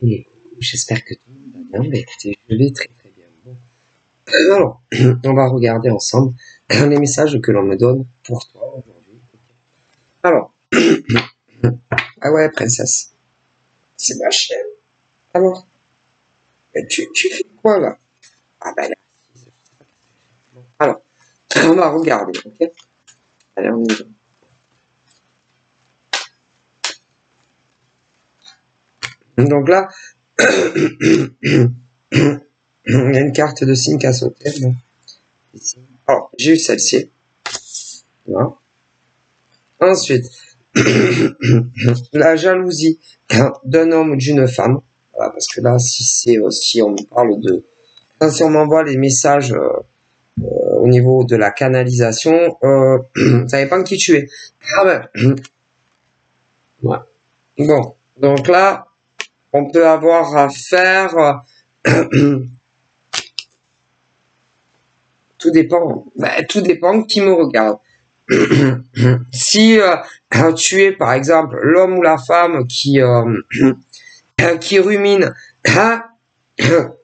Et j'espère que tout le monde va bien. Bah, écoutez, je vais très très bien. Bon. Alors, on va regarder ensemble les messages que l'on me donne pour toi aujourd'hui. Alors, ah ouais, princesse, c'est ma chienne. Alors, tu fais quoi là? Ah bah là, alors, on va regarder, ok? Allez, on y va. Donc là, il y a une carte de signe qui a sauté. Bon. Alors, j'ai eu celle-ci. Voilà. Ensuite, la jalousie d'un homme ou d'une femme. Voilà, parce que là, si on me parle de, si on m'envoie les messages au niveau de la canalisation, ça dépend de qui tu es. Ah ben, ouais. Bon, donc là, on peut avoir affaire. Tout dépend. Ben, tout dépend qui me regarde. Si tu es par exemple l'homme ou la femme qui rumine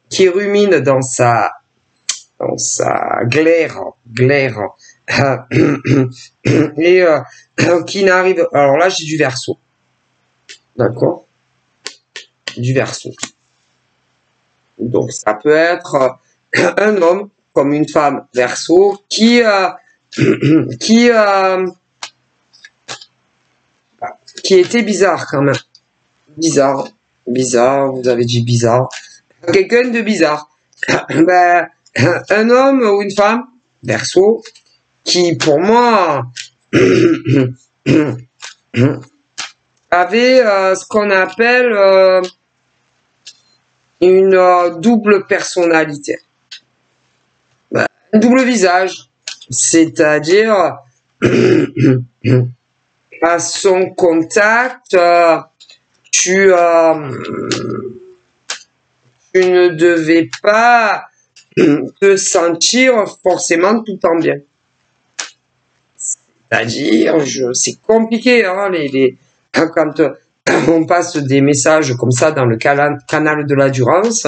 qui rumine dans sa glaire et qui n'arrive, alors là j'ai du Verseau, d'accord, du Verseau, donc ça peut être un homme comme une femme Verseau qui était bizarre quand même. Bizarre, vous avez dit bizarre. Quelqu'un de bizarre. Ben, un homme ou une femme, Verseau, qui pour moi avait ce qu'on appelle une double personnalité. Ben, un double visage. C'est-à-dire à son contact, tu ne devais pas te sentir forcément tout en bien. C'est-à-dire, c'est compliqué, hein, quand on passe des messages comme ça dans le canal de la Durance,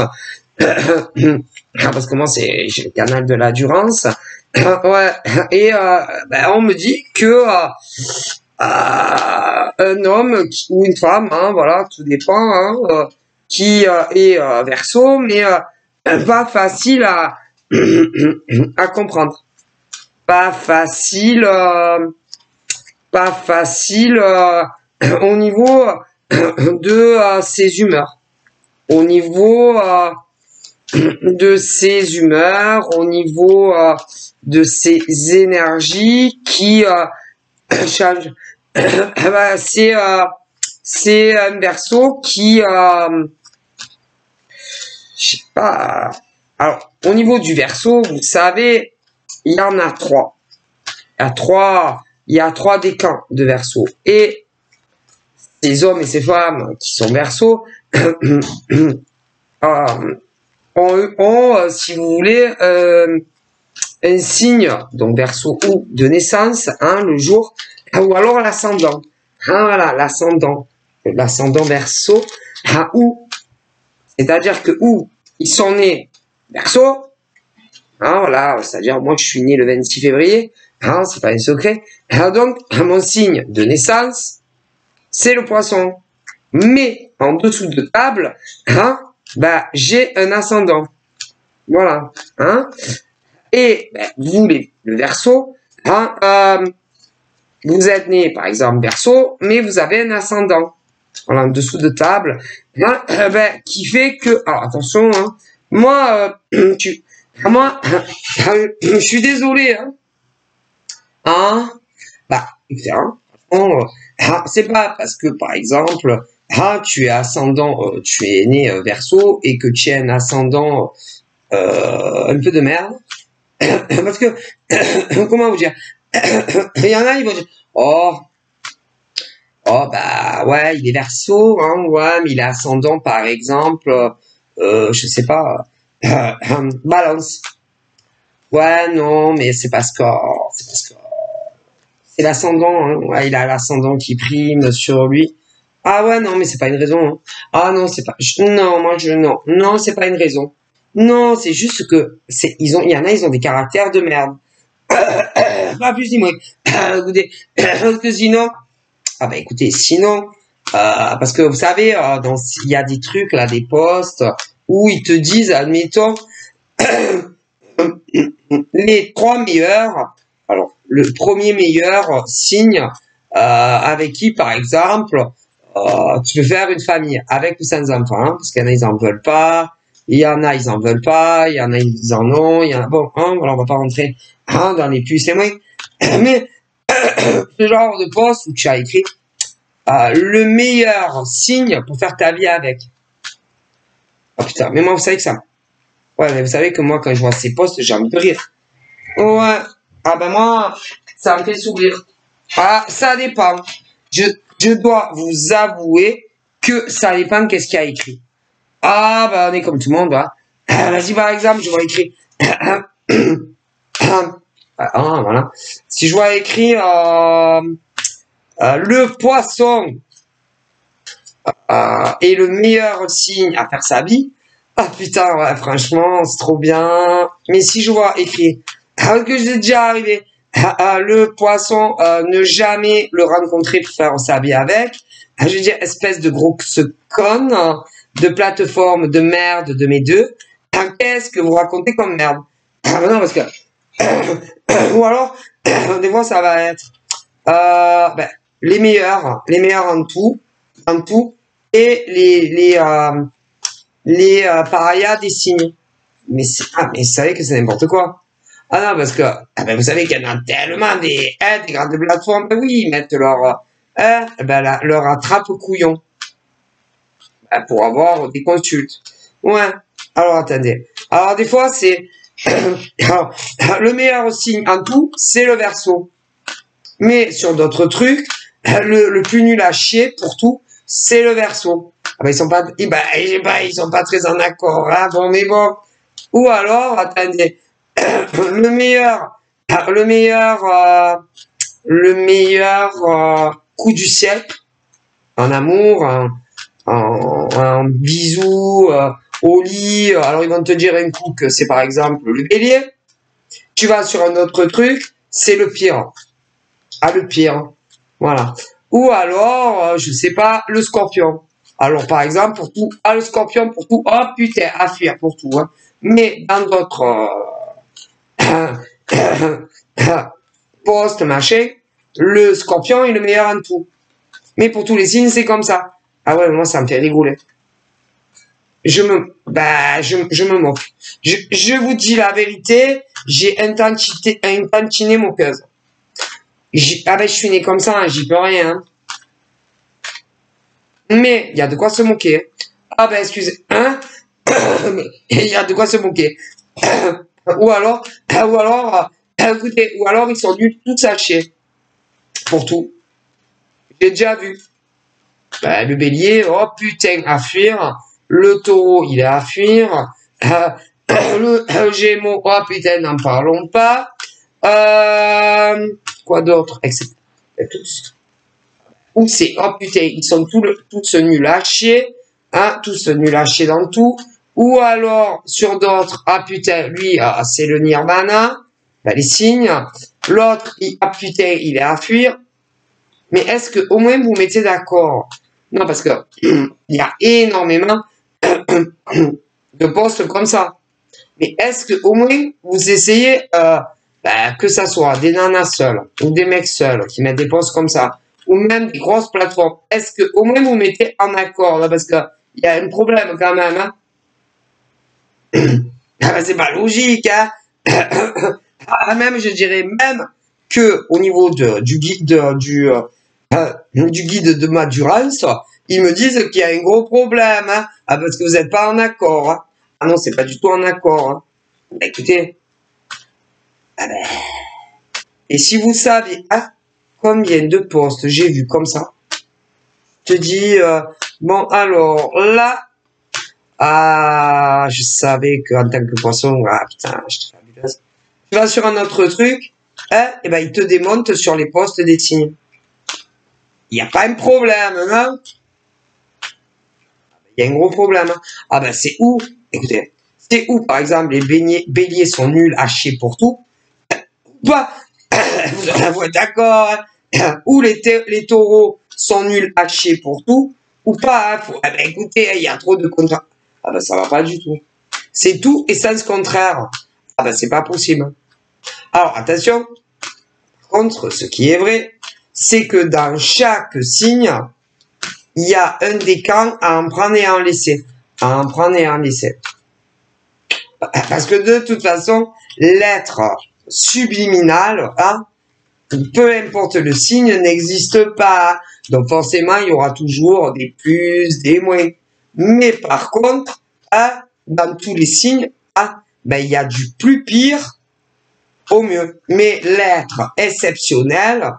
parce que moi c'est le canal de la Durance, ouais, et ben, on me dit que un homme ou une femme, hein, voilà, tout dépend, hein, qui est Verseau, mais pas facile à comprendre, pas facile au niveau de ses humeurs, au niveau de ses humeurs, au niveau de ses énergies qui changent. C'est un Verseau qui je sais pas. Alors, au niveau du Verseau, vous savez, il y en a trois. Il y a trois décans de Verseau. Et ces hommes et ces femmes qui sont Verseau ont, si vous voulez, un signe, donc Verseau ou de naissance, hein, le jour, ou alors l'ascendant. Hein, voilà, l'ascendant Verseau, hein, ou, c'est-à-dire que où ils sont nés Verseau, hein, voilà, c'est-à-dire moi je suis né le 26 février, hein, c'est pas un secret, hein, donc mon signe de naissance, c'est le Poisson. Mais en dessous de table, hein, bah, j'ai un ascendant. Voilà, hein. Et ben, vous, le Verseau, hein, vous êtes né, par exemple, Verseau, mais vous avez un ascendant. Voilà, en dessous de table, hein, ben, qui fait que, alors attention, hein, moi, je suis désolé, hein. Hein, bah, c'est pas parce que, par exemple, tu es ascendant, tu es né Verseau et que tu es un ascendant un peu de merde. Parce que, comment vous dire, il y en a, ils vont dire, oh, bah, ouais, il est Verseau, hein, ouais, mais il est ascendant, par exemple, je sais pas, Balance. Ouais, non, mais c'est parce que c'est l'ascendant, hein, ouais, il a l'ascendant qui prime sur lui. Ah ouais, non, mais c'est pas une raison. Hein. Ah non, c'est pas. Non, moi je non, non, c'est pas une raison. Non, c'est juste que il y en a, ils ont des caractères de merde. Pas plus ni moins. Écoutez, parce que sinon, ah bah écoutez, sinon, parce que vous savez, il y a des trucs là, des posts où ils te disent, admettons, les trois meilleurs. Alors, le premier meilleur signe avec qui, par exemple, tu peux faire une famille avec ou sans enfants, hein, parce qu'il y en a, ils en veulent pas, il y en a, ils en veulent pas, il y en a, ils en ont, il y en a, bon, hein, voilà, on va pas rentrer hein, dans les plus et moins, mais ce genre de poste où tu as écrit le meilleur signe pour faire ta vie avec. Oh putain, mais moi, vous savez que ça, ouais, mais vous savez que moi, quand je vois ces posts, j'ai envie de rire. Ouais, ah ben moi, ça me fait sourire. Ah, ça dépend. Je dois vous avouer que ça dépend de qu'est-ce qu'il y a écrit. Ah, bah, on est comme tout le monde, hein. Vas-y, par exemple, je vois écrit. Ah, voilà. Si je vois écrit le poisson est le meilleur signe à faire sa vie. Ah putain, ouais, franchement, c'est trop bien. Mais si je vois écrit que j'ai déjà arrivé, le poisson, ne jamais le rencontrer pour faire sa vie avec. Je veux dire, espèce de gros con de plateforme de merde de mes deux. Qu'est-ce que vous racontez comme merde? Non, parce que ou alors des fois ça va être ben, les meilleurs en tout, et les parias des signes. Mais mais vous savez que c'est n'importe quoi. Ah non, parce que ben, vous savez qu'il y en a tellement des grandes plateformes. Ben oui, ils mettent leur attrape couillon pour avoir des consultes. Ouais. Alors attendez. Alors des fois c'est alors, le meilleur signe en tout, c'est le Verseau. Mais sur d'autres trucs, le plus nul à chier pour tout, c'est le Verseau. Ah ben, ils sont pas très en accord. Hein, bon, mais bon. Ou alors, attendez, le meilleur, le meilleur, le meilleur coup du siècle en amour, en bisou, au lit. Alors ils vont te dire un coup que c'est par exemple le Bélier. Tu vas sur un autre truc, c'est le pire. Ah, le pire. Voilà. Ou alors, je sais pas, le Scorpion. Alors, par exemple, pour tout, le Scorpion pour tout, oh putain, à fuir pour tout. Hein. Mais dans d'autres postes, machin, le Scorpion est le meilleur en tout. Mais pour tous les signes, c'est comme ça. Ah ouais, moi, ça me fait rigoler. Je me moque. Je vous dis la vérité, j'ai intentionné mon cœur. Ah ben, je suis né comme ça, hein, j'y peux rien. Hein. Mais il y a de quoi se moquer. Ah ben, excusez, hein. Il y a de quoi se moquer. ou alors, écoutez, ou alors ils sont nuls tous à chier. Pour tout. J'ai déjà vu. Ben, le bélier, oh putain, à fuir. Le taureau, il est à fuir. Le gémeaux, oh putain, n'en parlons pas. Quoi d'autre? Tous. Ou c'est, oh putain, ils sont tous nuls à chier. Hein, tous nuls à chier dans tout. Ou alors, sur d'autres, ah putain, lui, c'est le nirvana. Ben, les signes. L'autre, ah putain, il est à fuir. Mais est-ce que au moins vous mettez d'accord? Non, parce que il y a énormément de postes comme ça. Mais est-ce que au moins vous essayez que ça soit des nanas seules ou des mecs seuls qui mettent des postes comme ça, ou même des grosses plateformes, est-ce que au moins vous mettez en accord là, parce que il y a un problème quand même. Hein? C'est pas logique. Hein? Même je dirais même que au niveau du guide du guide de Madurance, ils me disent qu'il y a un gros problème, hein, parce que vous n'êtes pas en accord. Hein. Ah non, c'est pas du tout en accord. Hein. Bah, écoutez, et si vous saviez combien de postes j'ai vu comme ça, je te dis, bon alors là, je savais qu'en tant que poisson, putain, je te fabuleuse. Tu vas sur un autre truc, et ben il te démonte sur les postes des signes. Il n'y a pas un problème, hein? il y a un gros problème. Ah ben c'est où, écoutez, c'est où par exemple les béliers sont nuls à chier pour tout, ou pas, vous en avez d'accord, hein, ou les taureaux sont nuls à chier pour tout, ou pas, hein, ah ben écoutez, il y a trop de contrats. Ah ben ça va pas du tout. C'est tout et sens contraire. Ah ben c'est pas possible. Alors attention, par contre, ce qui est vrai, c'est que dans chaque signe, il y a un décan à en prendre et à en laisser. À en prendre et à en laisser. Parce que de toute façon, l'être subliminal, hein, peu importe le signe, n'existe pas. Donc forcément, il y aura toujours des plus, des moins. Mais par contre, hein, dans tous les signes, hein, ben, il y a du plus pire au mieux. Mais l'être exceptionnel,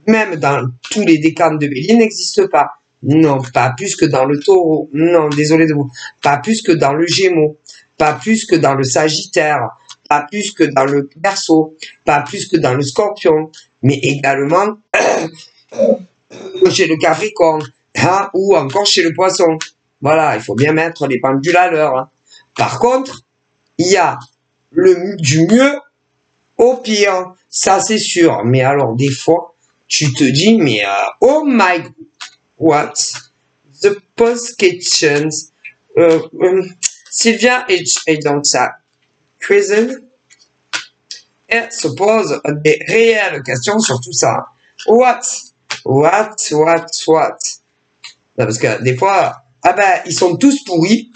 même dans tous les décans de Bélier, n'existe pas. Non, pas plus que dans le taureau. Non, désolé de vous. Pas plus que dans le gémeaux. Pas plus que dans le sagittaire. Pas plus que dans le Verseau. Pas plus que dans le scorpion. Mais également chez le capricorne. Hein, ou encore chez le poisson. Voilà, il faut bien mettre les pendules à l'heure. Hein. Par contre, il y a du mieux au pire. Ça, c'est sûr. Mais alors, des fois, tu te dis, mais oh my god. What? The post kitchens. Sylvia et donc sa cuisine. Elle se pose des réelles questions sur tout ça. What? What? Non, parce que des fois, ah ben, ils sont tous pourris,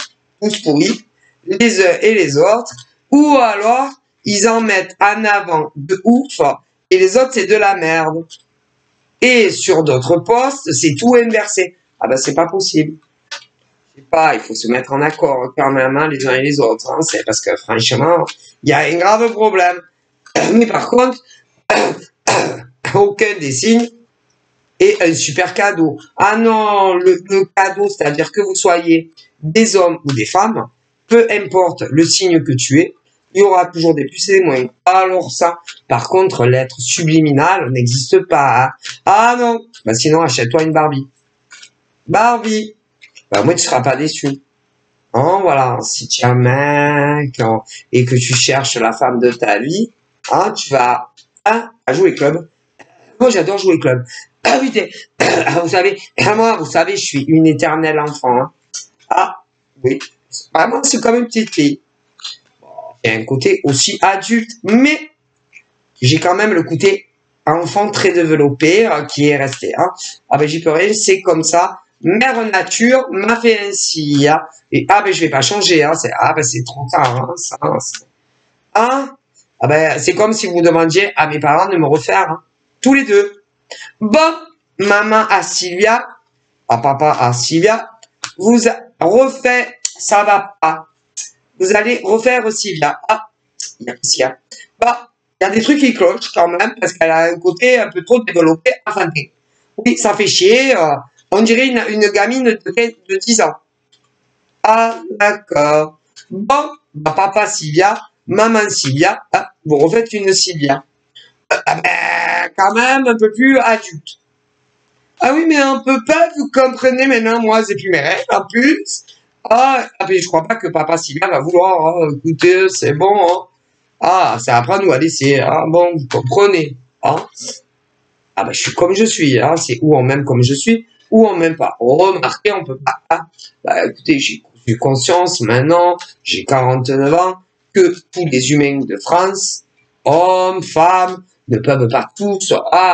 les uns et les autres, ou alors, ils en mettent en avant de ouf, et les autres, c'est de la merde. Et sur d'autres postes, c'est tout inversé. Ah ben, c'est pas possible. Je sais pas, il faut se mettre en accord quand même, hein, les uns et les autres. Hein, c'est parce que franchement, il y a un grave problème. Mais par contre, aucun des signes est un super cadeau. Ah non, le cadeau, c'est-à-dire que vous soyez des hommes ou des femmes, peu importe le signe que tu es, il y aura toujours des plus et des moins. Alors ça, par contre, l'être subliminal n'existe pas. Hein. Ah non, bah sinon achète-toi une Barbie. Barbie, bah moi tu seras pas déçu. Hein, voilà, si tu es un mec et que tu cherches la femme de ta vie, hein, tu vas à jouer club. Moi j'adore jouer club. Ah oui, vous savez, moi vous savez, je suis une éternelle enfant. Hein. Ah oui, vraiment c'est comme une petite fille. Il y a un côté aussi adulte, mais j'ai quand même le côté enfant très développé qui est resté. Hein. Ah ben j'y peux rien, c'est comme ça. Mère nature m'a fait ainsi. Hein. Et ah ben je vais pas changer. Hein. C'est trop tard. Hein, ça, hein. Ah ben c'est comme si vous demandiez à mes parents de me refaire. Hein. Tous les deux. Bon, maman à Sylvia, à papa à Sylvia, vous refait, ça va pas. Vous allez refaire Sylvia. Ah, il y a Sylvia. Bah, il y a des trucs qui clochent quand même, parce qu'elle a un côté un peu trop développé, enfantin. Oui, ça fait chier. On dirait une gamine de 10 ans. Ah, d'accord. Bon, bah, papa Sylvia, maman Sylvia, vous refaites une Sylvia. Ben, quand même un peu plus adulte. Ah oui, mais on peut pas, vous comprenez maintenant, moi, c'est plus mes rêves, en plus. Ah, mais je crois pas que papa Sylvia va vouloir, hein. Écoutez, c'est bon, hein. Ah, c'est après nous à laisser, hein. Bon, vous comprenez, hein. Ah, ben, je suis comme je suis, hein. C'est ou on m'aime comme je suis, ou on m'aime pas. Remarquez, on peut pas, hein. Bah, écoutez, j'ai conscience maintenant, j'ai 49 ans, que tous les humains de France, hommes, femmes, ne peuvent pas tous,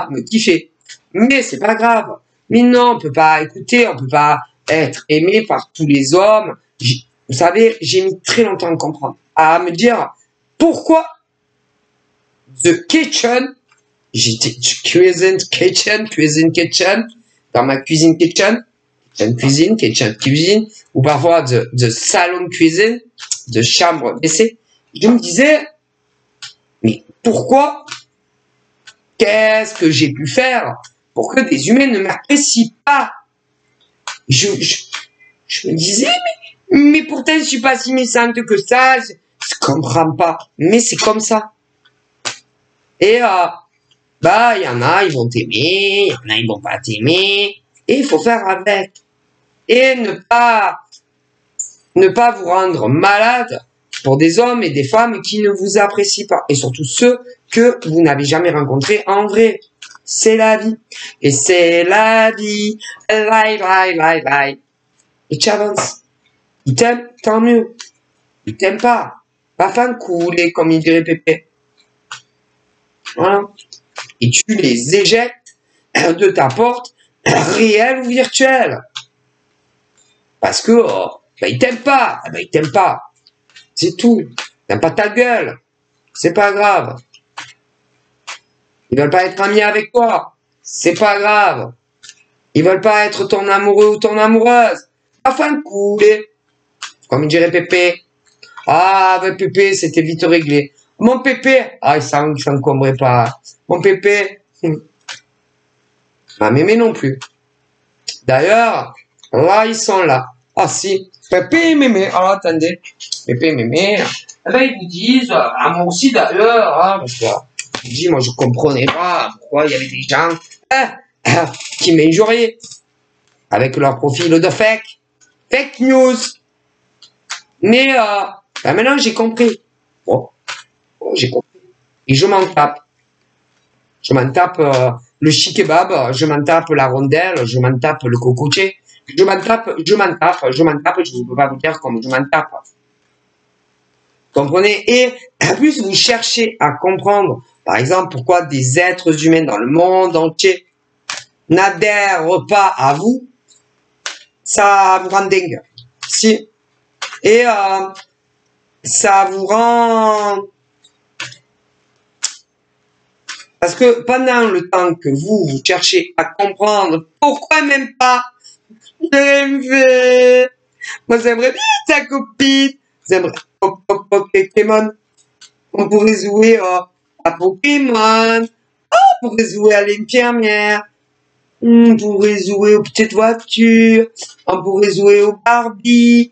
me kiffer. Mais c'est pas grave. Mais non, on peut pas écouter, on peut pas être aimé par tous les hommes. Vous savez, j'ai mis très longtemps à comprendre, à me dire pourquoi The Kitchen, j'étais cuisine kitchen, dans ma cuisine kitchen, cuisine, ou parfois de salon cuisine, de chambre WC. Je me disais, mais pourquoi? Qu'est-ce que j'ai pu faire pour que des humains ne m'apprécient pas? Je me disais, mais pourtant je suis pas si méchante que ça, je comprends pas. Mais c'est comme ça. Et bah il y en a, ils vont t'aimer, il y en a, ils vont pas t'aimer. Et il faut faire avec. et ne pas vous rendre malade pour des hommes et des femmes qui ne vous apprécient pas. Et surtout ceux que vous n'avez jamais rencontrés en vrai. C'est la vie. Et c'est la vie. Bye. Et tu avances. Ils t'aiment, tant mieux. Ils t'aiment pas. Pas fin couler, comme il dirait Pépé. Voilà. Et tu les éjectes de ta porte, réelle ou virtuelle. Parce que, ils t'aiment pas. Ils t'aiment pas. C'est tout. Ils n'aiment pas ta gueule. C'est pas grave. Ils veulent pas être amis avec toi. C'est pas grave. Ils veulent pas être ton amoureux ou ton amoureuse. Afin de couler. Comme il dirait Pépé. Ah, avec Pépé, c'était vite réglé. Mon Pépé. Ah, il s'encombrait pas. Mon Pépé. Ma mémé non plus. D'ailleurs, là, ils sont là. Ah, si. Pépé et mémé. Alors, attendez. Pépé et mémé. Eh ben, ils vous disent, à moi aussi d'ailleurs, hein, parce que, je dis, moi, je comprenais pas pourquoi il y avait des gens, qui m'injuriaient. Avec leur profil de fake news. Mais, ben maintenant, j'ai compris. Bon, j'ai compris. Et je m'en tape. Je m'en tape le chic-kebab, je m'en tape la rondelle, je m'en tape le cocotier. Je m'en tape, je ne peux pas vous dire comme je m'en tape. Comprenez? Et en plus, vous cherchez à comprendre, par exemple, pourquoi des êtres humains dans le monde entier n'adhèrent pas à vous. Ça vous rend dingue. Si. Et ça vous rend... Parce que pendant le temps que vous cherchez à comprendre pourquoi même pas, moi j'aimerais bien ta copine, j'aimerais Pokémon, on pourrait jouer à Pokémon, on pourrait jouer à l'infirmière, on pourrait jouer aux petites voitures, on pourrait jouer aux Barbie,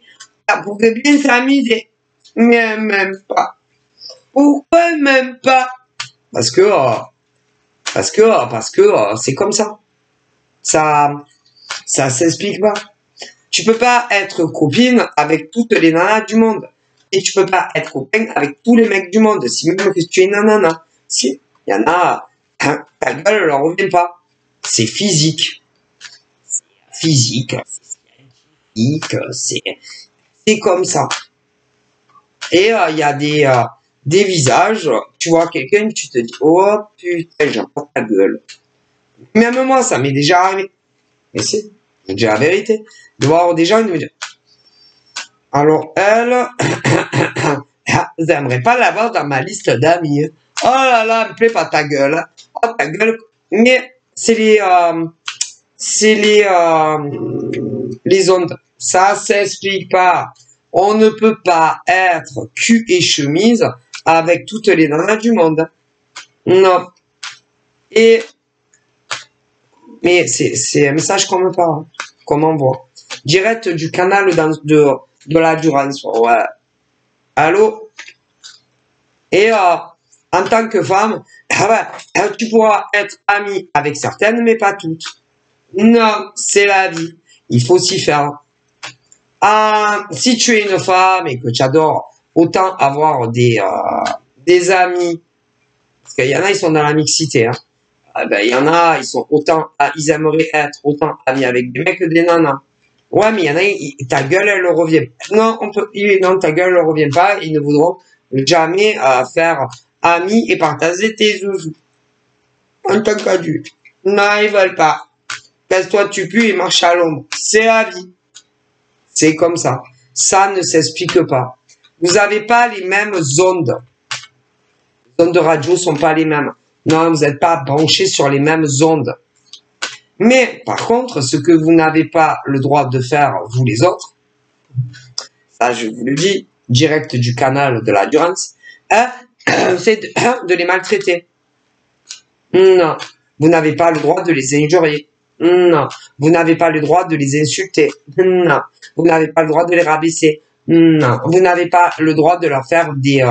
on pourrait bien s'amuser, mais même pas. Pourquoi même pas? Parce que c'est comme ça. Ça s'explique pas. Tu peux pas être copine avec toutes les nanas du monde. Et tu peux pas être copain avec tous les mecs du monde. Si même que tu es nanana. Si, il y en a, hein, ta gueule leur revient pas. C'est physique. C'est comme ça. Et il y a des visages, tu vois quelqu'un, tu te dis, oh putain, j'aime pas ta gueule. Même moi, ça m'est déjà arrivé. Mais c'est déjà la vérité. De voir des gens et de me dire, alors elle, j'aimerais pas l'avoir dans ma liste d'amis. Oh là là, elle me plaît pas ta gueule. Oh ta gueule. Mais c'est les ondes. Ça s'explique pas. On ne peut pas être cul et chemise avec toutes les nanas du monde. Non. Mais c'est un message qu'on me parle, qu'on m'envoie. Direct du canal de la Durance. Ouais. Allô? Et en tant que femme, tu pourras être amie avec certaines, mais pas toutes. Non, c'est la vie. Il faut s'y faire. Si tu es une femme et que tu adores autant avoir des amis, parce qu'il y en a, ils sont dans la mixité, hein. Il y en a, ils aimeraient être autant amis avec des mecs que des nanas. Ouais, mais il y en a, ta gueule, elle leur revient. Non, non, ta gueule, elle leur revient pas. Ils ne voudront jamais faire amis et partager tes zouzous. En tant qu'adulte. Non, ils veulent pas. Casse-toi, tu pues et marche à l'ombre. C'est la vie. C'est comme ça. Ça ne s'explique pas. Vous n'avez pas les mêmes ondes. Les ondes de radio sont pas les mêmes. Non, vous n'êtes pas branchés sur les mêmes ondes. Mais, par contre, ce que vous n'avez pas le droit de faire, vous les autres, ça je vous le dis, direct du canal de la Durance, c'est de les maltraiter. Non. Vous n'avez pas le droit de les injurier. Non. Vous n'avez pas le droit de les insulter. Non. Vous n'avez pas le droit de les rabaisser. Non. Vous n'avez pas le droit de leur faire des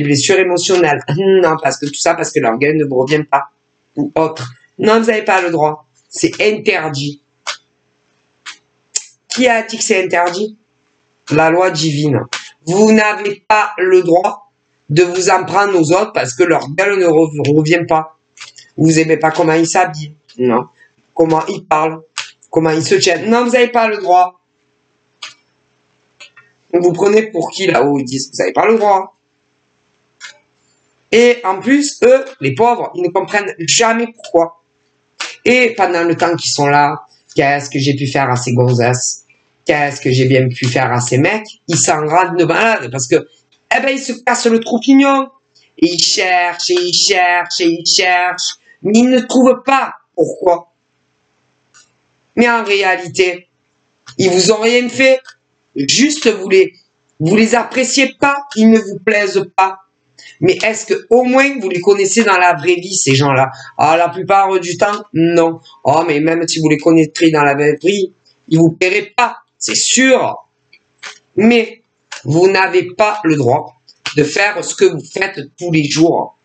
blessures émotionnelles. Non, parce que leur gueule ne vous revient pas. Ou autre. Non, vous n'avez pas le droit. C'est interdit. Qui a dit que c'est interdit? La loi divine. Vous n'avez pas le droit de vous en prendre aux autres parce que leur gueule ne revient pas. Vous aimez pas comment ils s'habillent. Non. Comment ils parlent. Comment ils se tiennent. Non, vous n'avez pas le droit. Vous prenez pour qui là-haut? Ils disent, vous n'avez pas le droit. Et en plus, eux, les pauvres, ils ne comprennent jamais pourquoi. Et pendant le temps qu'ils sont là, qu'est-ce que j'ai pu faire à ces gonzesses? Qu'est-ce que j'ai bien pu faire à ces mecs? Ils s'en rendent de malade parce que, eh ben, ils se cassent le trou pignon. Et ils cherchent, et ils cherchent, et ils cherchent. Mais ils ne trouvent pas pourquoi. Mais en réalité, ils vous ont rien fait. Juste vous les appréciez pas, ils ne vous plaisent pas. Mais est-ce que au moins vous les connaissez dans la vraie vie, ces gens-là? Ah, la plupart du temps, non. Oh, mais même si vous les connaîtrez dans la vraie vie, ils vous plairaient pas, c'est sûr. Mais vous n'avez pas le droit de faire ce que vous faites tous les jours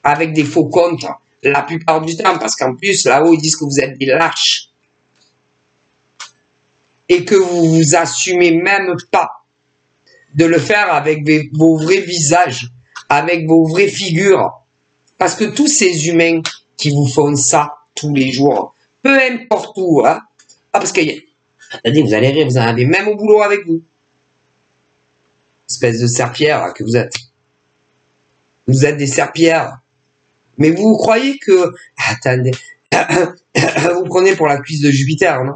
avec des faux comptes, la plupart du temps, parce qu'en plus, là-haut, ils disent que vous êtes des lâches. Et que vous vous assumez même pas de le faire avec vos vrais visages, avec vos vraies figures. Parce que tous ces humains qui vous font ça tous les jours, peu importe où, hein. Ah, parce que, attendez, vous allez rire, vous en avez même au boulot avec vous. Espèce de serpillère que vous êtes. Vous êtes des serpillères. Mais vous croyez que, attendez, vous prenez pour la cuisse de Jupiter, non?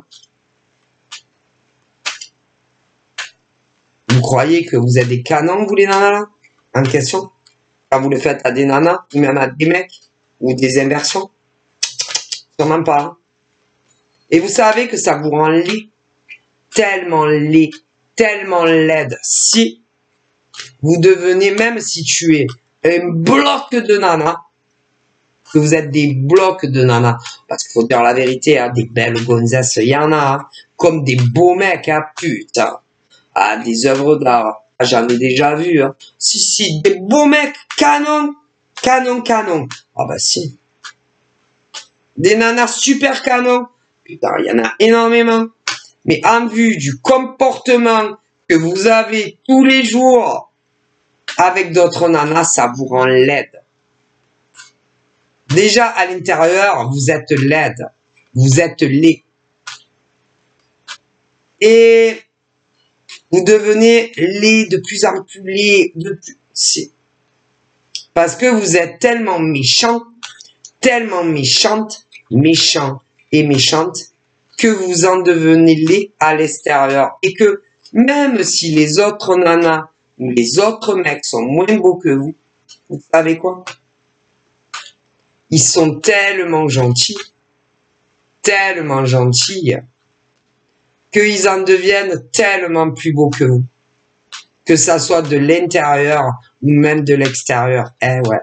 Vous croyez que vous êtes des canons, vous les nanas là, en question? Quand vous le faites à des nanas, ou même à des mecs, ou des inversions? Sûrement pas. Hein? Et vous savez que ça vous rend laid, tellement laide. Si vous devenez, même si tu es un bloc de nanas, que vous êtes des blocs de nanas, parce qu'il faut dire la vérité, hein, des belles gonzesses, il y en a, hein, comme des beaux mecs, hein, putain. Ah, des œuvres d'art. Ah, j'en ai déjà vu. Hein. Si, des beaux mecs, canon. Ah bah si. Des nanas super canon. Putain, il y en a énormément. Mais en vue du comportement que vous avez tous les jours avec d'autres nanas, ça vous rend laide. Déjà, à l'intérieur, vous êtes laide. Vous êtes laid. Et vous devenez laid, de plus en plus laid, parce que vous êtes tellement méchant, tellement méchante, méchant et méchante, que vous en devenez laid à l'extérieur. Et que même si les autres nanas ou les autres mecs sont moins beaux que vous savez quoi? Ils sont tellement gentils, qu'ils en deviennent tellement plus beaux que vous. Que ça soit de l'intérieur ou même de l'extérieur. Eh ouais.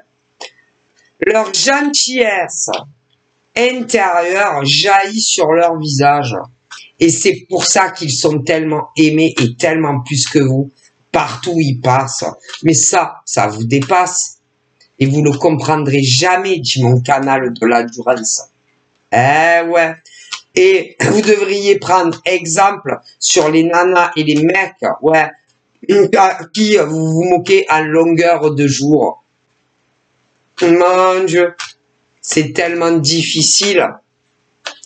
Leur gentillesse intérieure jaillit sur leur visage. Et c'est pour ça qu'ils sont tellement aimés et tellement plus que vous. Partout où ils passent. Mais ça vous dépasse. Et vous ne le comprendrez jamais, dit mon canal de la Durance. Eh ouais. Et vous devriez prendre exemple sur les nanas et les mecs, ouais, qui vous vous moquez à longueur de jour. Mon Dieu, c'est tellement difficile.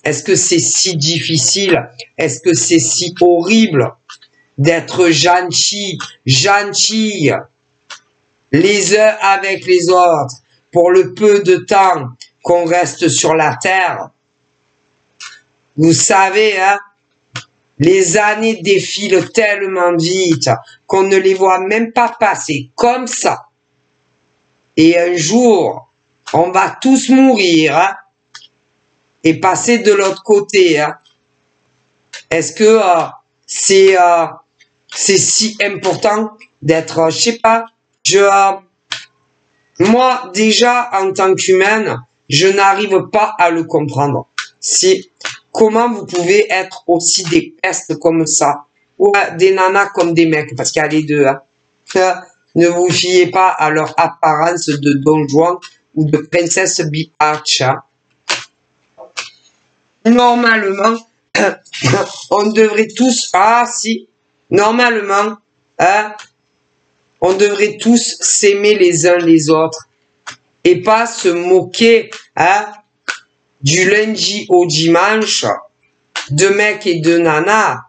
Est-ce que c'est si difficile? Est-ce que c'est si horrible d'être gentille les uns avec les autres pour le peu de temps qu'on reste sur la terre? Vous savez, hein, les années défilent tellement vite qu'on ne les voit même pas passer comme ça. Et un jour, on va tous mourir, hein, et passer de l'autre côté. Hein. Est-ce que c'est si important d'être, je sais pas, moi déjà en tant qu'humaine, je n'arrive pas à le comprendre. Comment vous pouvez être aussi des pestes comme ça? Ou des nanas comme des mecs, parce qu'il y a les deux. Hein. Ne vous fiez pas à leur apparence de Don Juan ou de princesse Biatch. Hein. Normalement, on devrait tous, ah si, normalement, hein, on devrait tous s'aimer les uns les autres et pas se moquer hein, du lundi au dimanche de mecs et de nanas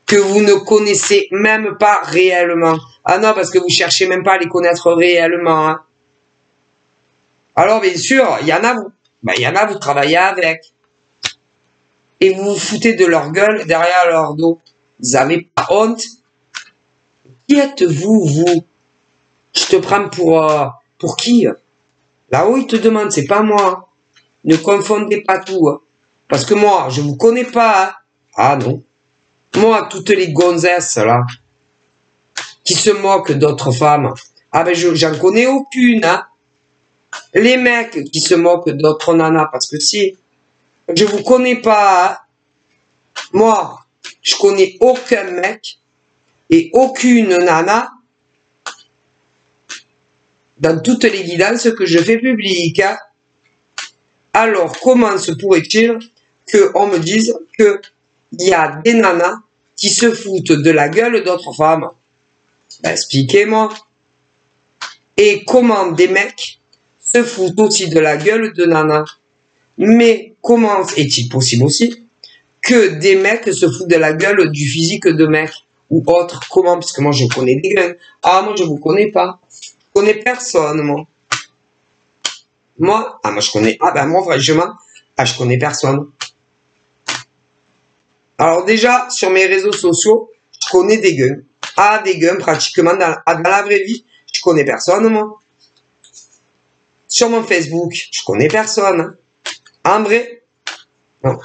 que vous ne connaissez même pas réellement. Ah non, parce que vous cherchez même pas à les connaître réellement. Hein. Alors bien sûr, il y en a vous travaillez avec. Et vous vous foutez de leur gueule derrière leur dos. Vous avez pas honte? Qui êtes-vous, vous? Je te prends pour qui? Là-haut, il te demande, c'est pas moi. Ne confondez pas tout. Hein. Parce que moi, je vous connais pas. Hein. Ah non. Moi, toutes les gonzesses, là, qui se moquent d'autres femmes, ah ben, j'en connais aucune. Hein. Les mecs qui se moquent d'autres nanas, parce que si, je vous connais pas. Hein. Moi, je connais aucun mec et aucune nana dans toutes les guidances que je fais publiques. Hein. Alors, comment se pourrait-il qu'on me dise qu'il y a des nanas qui se foutent de la gueule d'autres femmes? Ben, expliquez-moi. Et comment des mecs se foutent aussi de la gueule de nanas? Mais comment est-il possible aussi que des mecs se foutent de la gueule du physique de mecs ou autre? Comment? Parce que moi, je connais des gars. Ah, moi, je vous connais pas. Je connais personne, moi. Moi, je connais. Ah, ben, moi, franchement, je connais personne. Alors, déjà, sur mes réseaux sociaux, je connais des guns. Ah, des guns, pratiquement, dans la vraie vie, je connais personne, moi. Sur mon Facebook, je connais personne. En vrai, non.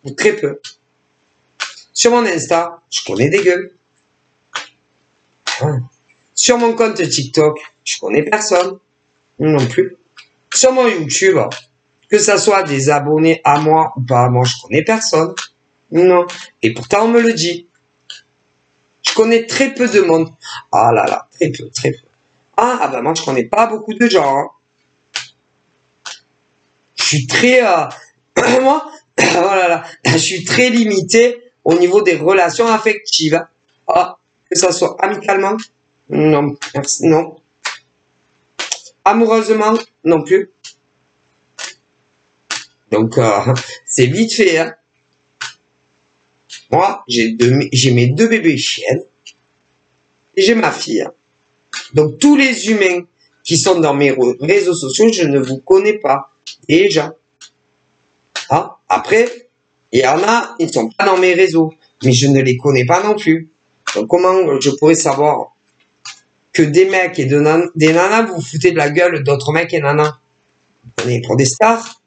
Ou très peu. Sur mon Insta, je connais des gueules. Sur mon compte TikTok, je connais personne. Non plus. Sur mon YouTube, que ça soit des abonnés à moi ou pas à moi, je connais personne. Non. Et pourtant, on me le dit. Je connais très peu de monde. Ah là là, très peu, très peu. Ah ben moi, je connais pas beaucoup de gens. Hein. Je suis très... moi, oh là là, je suis très limité au niveau des relations affectives. Ah, que ça soit amicalement, non, merci, non. Amoureusement, non plus. Donc, c'est vite fait. Hein. Moi, j'ai mes 2 bébés chiennes et j'ai ma fille. Hein. Donc, tous les humains qui sont dans mes réseaux sociaux, je ne vous connais pas déjà. Ah, après, il y en a, ils ne sont pas dans mes réseaux, mais je ne les connais pas non plus. Donc, comment je pourrais savoir que des mecs et des nanas, vous foutez de la gueule d'autres mecs et nanas? Vous prenez pour des stars?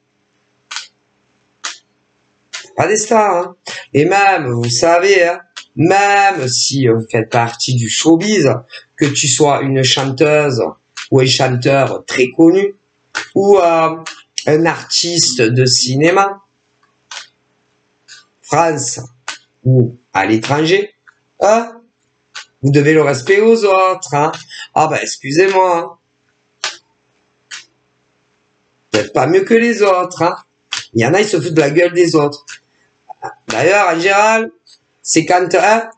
Pas des stars, hein. Et même, vous savez, hein, même si vous faites partie du showbiz, que tu sois une chanteuse ou un chanteur très connu, ou un artiste de cinéma, France ou à l'étranger, hein, vous devez le respect aux autres. Hein. Ah ben, excusez-moi. Hein. Vous n'êtes pas mieux que les autres. Hein. Il y en a, ils se foutent de la gueule des autres. D'ailleurs, en général, c'est quand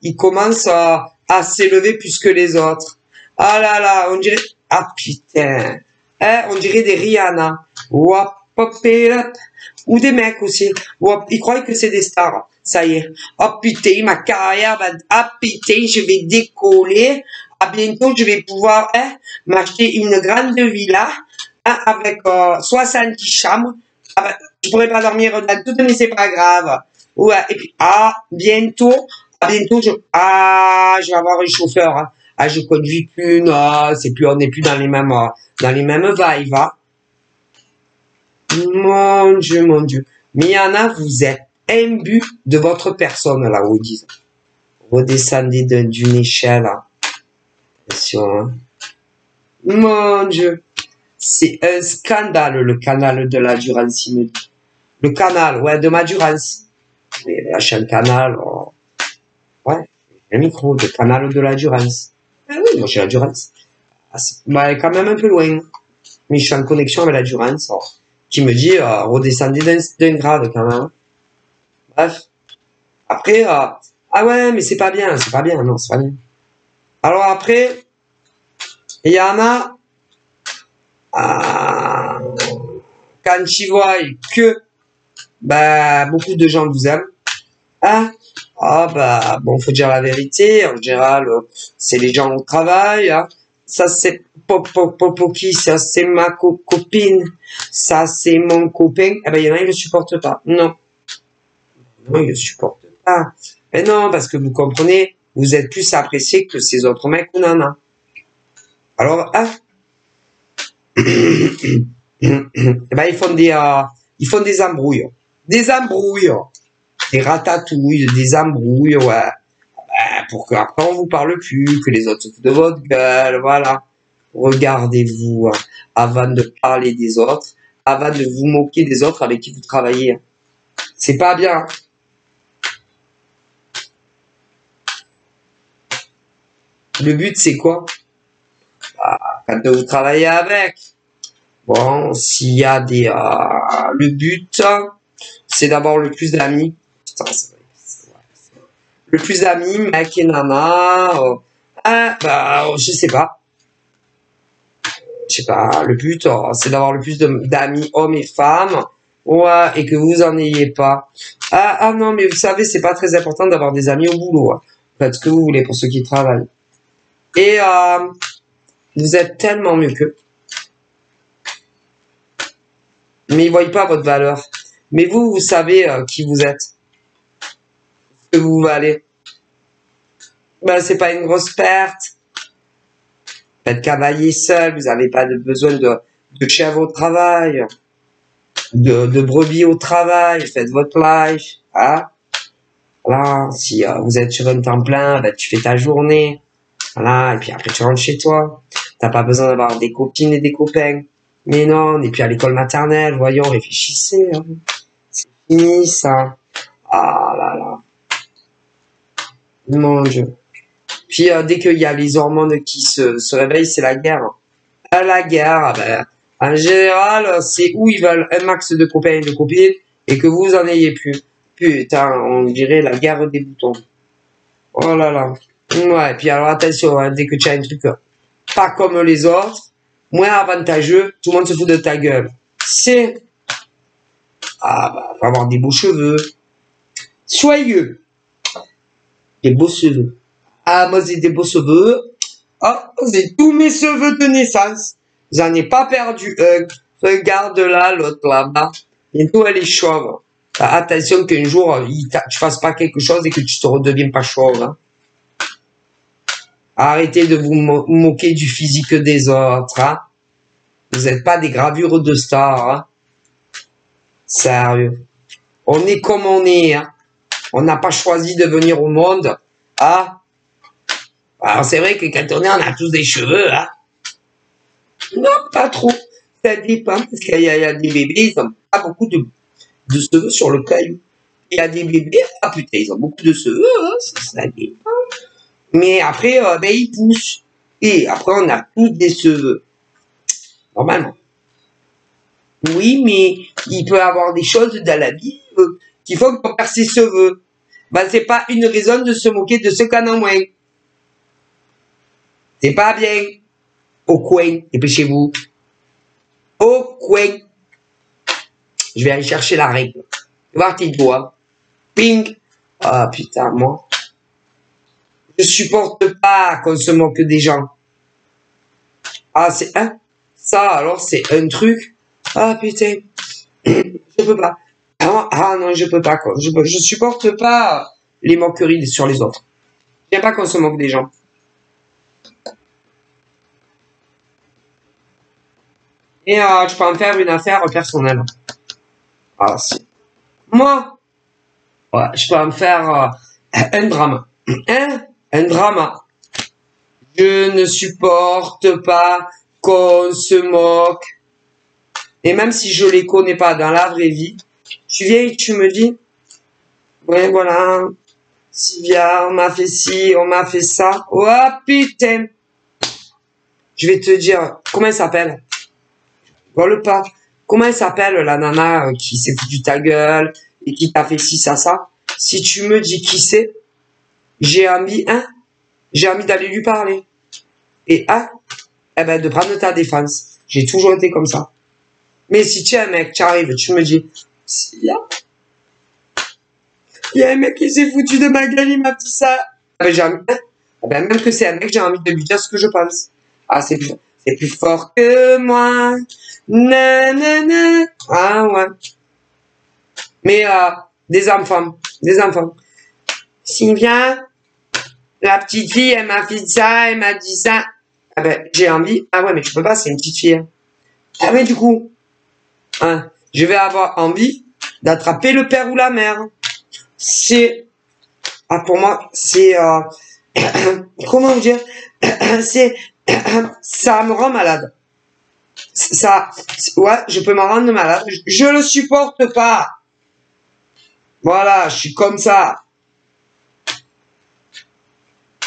ils commencent à s'élever plus que les autres. Ah là là, on dirait... Ah putain. Hein, on dirait des Rihanna. Wap, pop, ou des mecs aussi. Wap, ils croient que c'est des stars. Ça y est. Oh putain, ma carrière va... Ah putain, je vais décoller. À bientôt, je vais pouvoir m'acheter une grande villa avec 70 chambres. Ah ben, je pourrais pas dormir dans toutes, mais c'est pas grave. Ouais, et puis, bientôt, je vais avoir un chauffeur. Hein. Ah, je conduis plus, non, c'est plus, on n'est plus dans les mêmes vibes, hein. Mon Dieu, mon Dieu. Mais il y en a, vous êtes imbu de votre personne, là, où ils disent. Redescendez d'une échelle, hein. Attention, hein. Mon Dieu. C'est un scandale, le canal de la Durance, il me dit. Le canal, ouais, de ma Durance. La chaîne canal, oh. Ouais, le micro, le canal de la Durance. Eh oui, moi j'ai la Durance. Elle est quand même un peu loin. Mais je suis en connexion avec la Durance, qui me dit, redescendez d'un grade quand même. Bref. Après, ah ouais, mais c'est pas bien, non, c'est pas bien. Alors après, il y en a, quand tu vois que bah, beaucoup de gens vous aiment, hein, ah bah bon, faut dire la vérité, en général, c'est les gens au travail, hein. Ça c'est Popoki, ça c'est ma copine, ça c'est mon copain. Eh ben il y en a qui ne supportent pas. Non, non, ils ne supportent pas. Mais non, parce que vous comprenez, vous êtes plus apprécié que ces autres mecs ou nanas. Alors, hein, eh ben ils font des embrouilles, des ratatouilles, des embrouilles, ouais. Pour qu'après on vous parle plus, que les autres se foutent de votre gueule, voilà. Regardez-vous hein, avant de parler des autres, avant de vous moquer des autres avec qui vous travaillez. C'est pas bien. Le but c'est quoi? Quand vous travaillez avec, bon, s'il y a des, le but, c'est d'avoir le plus d'amis. Putain, le plus d'amis, mec et nana. Bah, je sais pas. Je sais pas. Le but, c'est d'avoir le plus d'amis hommes et femmes. Ouais, et que vous en ayez pas. Ah non, mais vous savez, c'est pas très important d'avoir des amis au boulot. Hein. Faites ce que vous voulez pour ceux qui travaillent. Et vous êtes tellement mieux qu'eux. Mais ils voient pas votre valeur. Mais vous, vous savez qui vous êtes. Ce que vous valez. Ben, c'est pas une grosse perte. Faites cavalier seul. Vous n'avez pas besoin de chèvre au travail. De brebis au travail. Faites votre life. Hein? Voilà. Si vous êtes sur un temps plein, ben, tu fais ta journée. Voilà. Et puis après, tu rentres chez toi. T'as pas besoin d'avoir des copines et des copains. Mais non, on n'est plus à l'école maternelle. Voyons, réfléchissez. Hein. C'est fini, ça. Ah là là. Mon Dieu. Puis dès qu'il y a les hormones qui se réveillent, c'est la guerre. La guerre, ben, en général, c'est où ils veulent un max de copains et de copines et que vous en ayez plus. Putain, on dirait la guerre des boutons. Oh là là. Ouais, puis alors attention, hein, dès que tu as un truc pas comme les autres, moins avantageux, tout le monde se fout de ta gueule. C'est... Ah bah, faut avoir des beaux cheveux. Soyeux. Des beaux cheveux. Ah, moi j'ai des beaux cheveux. Ah, j'ai tous mes cheveux de naissance. J'en ai pas perdu un. Regarde là, l'autre là-bas. Bientôt elle est chauve. Attention qu'un jour, tu fasses pas quelque chose et que tu te redeviennes pas chauve. Hein. Arrêtez de vous moquer du physique des autres. Hein. Vous n'êtes pas des gravures de stars. Hein. Sérieux. On est comme on est. Hein. On n'a pas choisi de venir au monde. Ah. Alors c'est vrai que quand on a tous des cheveux, hein. Non, pas trop. Ça dépend, parce qu'il y a des bébés, ils n'ont pas beaucoup de cheveux sur le caillou. Il y a des bébés, ah putain, ils ont beaucoup de cheveux, hein, ça dépend. Mais après, ben, ils poussent. Et après, on a tous des cheveux. Normalement. Oui, mais il peut y avoir des choses dans la vie qui font qu'on perd ses cheveux. Ben, c'est pas une raison de se moquer de ceux qu'on a moins. C'est pas bien. Au coin, dépêchez-vous. Au coin. Je vais aller chercher la règle. Voir tes doigts. Ping. Ah putain, moi. Je supporte pas qu'on se moque des gens. Ah, c'est un. Ça, alors, c'est un truc. Ah putain. Je peux pas. Ah non, je peux pas. Quoi. Je supporte pas les moqueries sur les autres. J'aime pas qu'on se moque des gens. Et je peux en faire une affaire personnelle. Ah, si. Moi, ouais, je peux en faire un drame. Un drame. Je ne supporte pas qu'on se moque. Et même si je les connais pas dans la vraie vie, tu viens et tu me dis, ouais, voilà, Sylvia, on m'a fait ci, on m'a fait ça. Oh putain. Je vais te dire, comment elle s'appelle? Rigole pas. Comment elle s'appelle la nana qui s'est foutue ta gueule et qui t'a fait ci, ça, ça? si tu me dis qui c'est, j'ai envie d'aller lui parler. Et eh ben, de prendre ta défense. J'ai toujours été comme ça. Mais si tu es un mec, tu arrives, tu me dis, il y a un mec qui s'est foutu de ma gueule, il m'a dit ça. Eh ben, même que c'est un mec, j'ai envie de lui dire ce que je pense. Ah, c'est plus fort que moi. Nanana. Ah, ouais. Mais, des enfants. Sylvia, la petite fille, elle m'a fait ça, elle m'a dit ça. Ah ben, j'ai envie. Ah ouais, mais tu peux pas, c'est une petite fille. Ah mais du coup, hein, je vais avoir envie d'attraper le père ou la mère. C'est, pour moi, c'est, comment vous dire, c'est, ça me rend malade. Ouais, je peux m'en rendre malade. Je le supporte pas. Voilà, je suis comme ça.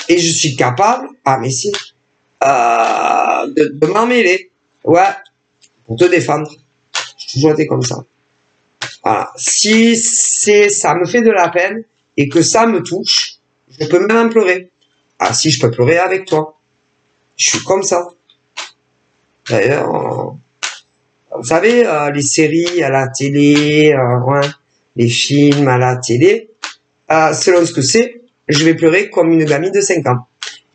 Et je suis capable, mais si, de m'en mêler. Ouais, pour te défendre. J'ai toujours été comme ça. Voilà. Si ça me fait de la peine et que ça me touche, je peux même en pleurer. Ah si, je peux pleurer avec toi. Je suis comme ça. D'ailleurs, vous savez, les séries à la télé, ouais, les films à la télé, selon ce que c'est, je vais pleurer comme une gamine de 5 ans.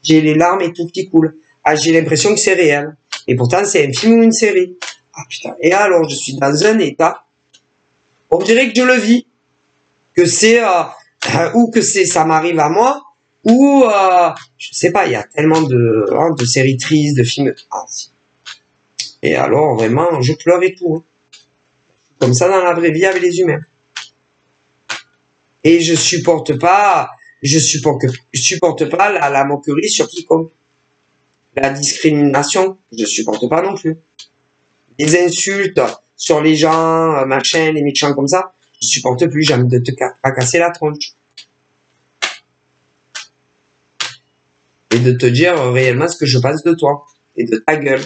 J'ai les larmes et tout qui coulent. Ah, j'ai l'impression que c'est réel. Et pourtant, c'est un film ou une série. Ah putain. Et alors, je suis dans un état, on dirait que je le vis. Que c'est, ou que ça m'arrive à moi, ou, je sais pas, il y a tellement de séries tristes, de films. Ah, si. Et alors, vraiment, je pleure et tout. Hein. Comme ça dans la vraie vie avec les humains. Et je supporte pas la moquerie sur quiconque. La discrimination, je supporte pas non plus. Les insultes sur les gens, machin, les méchants comme ça, je supporte plus, j'ai envie de te casser la tronche. Et de te dire réellement ce que je pense de toi. Et de ta gueule.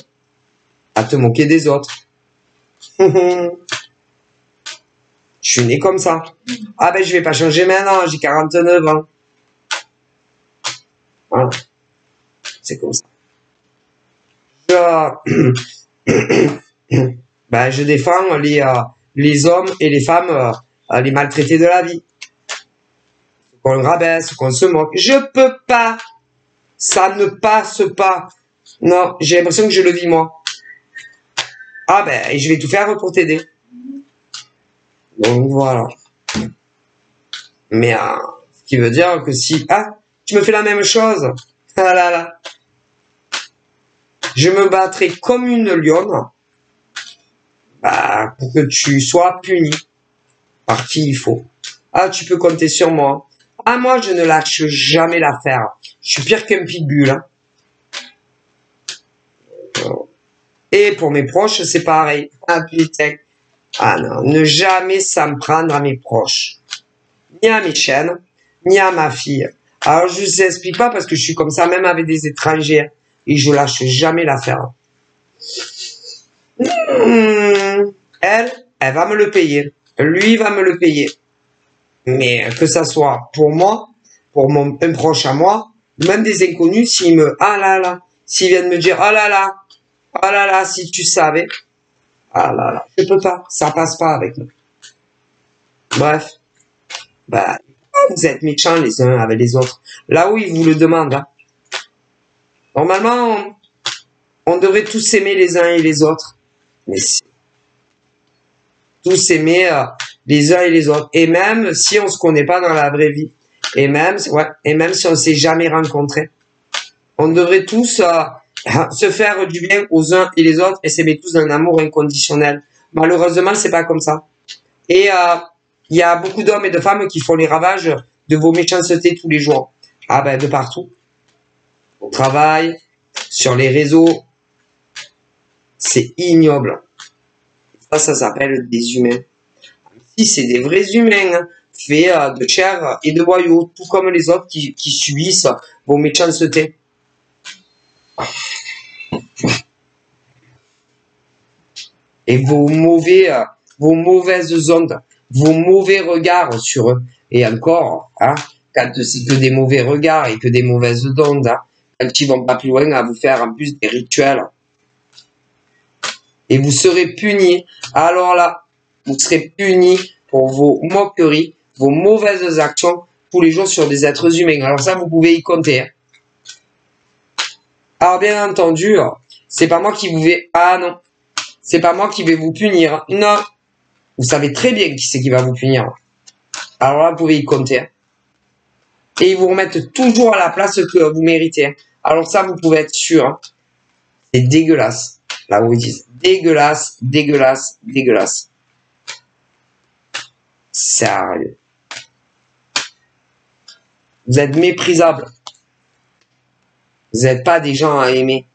À te moquer des autres. Je suis né comme ça. Ah ben je vais pas changer maintenant, j'ai 49 ans. Voilà. C'est comme ça. Je défends les hommes et les femmes, les maltraités de la vie. Qu'on rabaisse, qu'on se moque. Je peux pas. Ça ne passe pas. Non, j'ai l'impression que je le vis moi. Ah ben, je vais tout faire pour t'aider. Donc voilà. Mais ce qui veut dire que si tu me fais la même chose, ah là là, je me battrai comme une lionne pour que tu sois puni par qui il faut. Ah, tu peux compter sur moi. Ah, moi, je ne lâche jamais l'affaire. Je suis pire qu'un pitbull. Hein. Et pour mes proches, c'est pareil. Ah putain. Ah non, ne jamais s'en prendre à mes proches. Ni à mes chaînes, ni à ma fille. Alors je ne vous explique pas parce que je suis comme ça même avec des étrangers. Et je lâche jamais l'affaire. Elle va me le payer. Lui va me le payer. Mais que ça soit pour moi, pour un proche à moi, même des inconnus, s'ils viennent me dire, oh là là, si tu savais, ah là là, je peux pas, ça passe pas avec nous. Bref, vous êtes méchants les uns avec les autres. Là où ils vous le demandent, hein. Normalement, on devrait tous s'aimer les uns et les autres. Mais tous s'aimer les uns et les autres. Et même si on se connaît pas dans la vraie vie. Et même si on s'est jamais rencontrés. On devrait tous se faire du bien aux uns et les autres et s'aimer tous d'un amour inconditionnel. Malheureusement, c'est pas comme ça. Et il y a beaucoup d'hommes et de femmes qui font les ravages de vos méchancetés tous les jours. Ah ben, de partout. Au travail, sur les réseaux. C'est ignoble. Ça s'appelle des humains. Si c'est des vrais humains, hein, faits de chair et de boyaux, tout comme les autres qui subissent vos méchancetés. Et vos mauvaises ondes, vos mauvais regards sur eux. Et encore, hein, quand c'est que des mauvais regards et que des mauvaises ondes, hein, quand ils vont pas plus loin à vous faire en plus des rituels. Et vous serez punis. Alors là, vous serez punis pour vos moqueries, vos mauvaises actions tous les jours sur des êtres humains. Alors ça, vous pouvez y compter. Hein. Alors bien entendu, c'est pas moi qui vous vais... Ah non, c'est pas moi qui vais vous punir. Non, vous savez très bien qui c'est qui va vous punir. Alors là, vous pouvez y compter. Hein. Et ils vous remettent toujours à la place que vous méritez. Hein. Alors ça, vous pouvez être sûr. Hein. C'est dégueulasse. Là où ils disent dégueulasse, dégueulasse, dégueulasse. Sérieux. Vous êtes méprisables. Vous n'êtes pas des gens à aimer.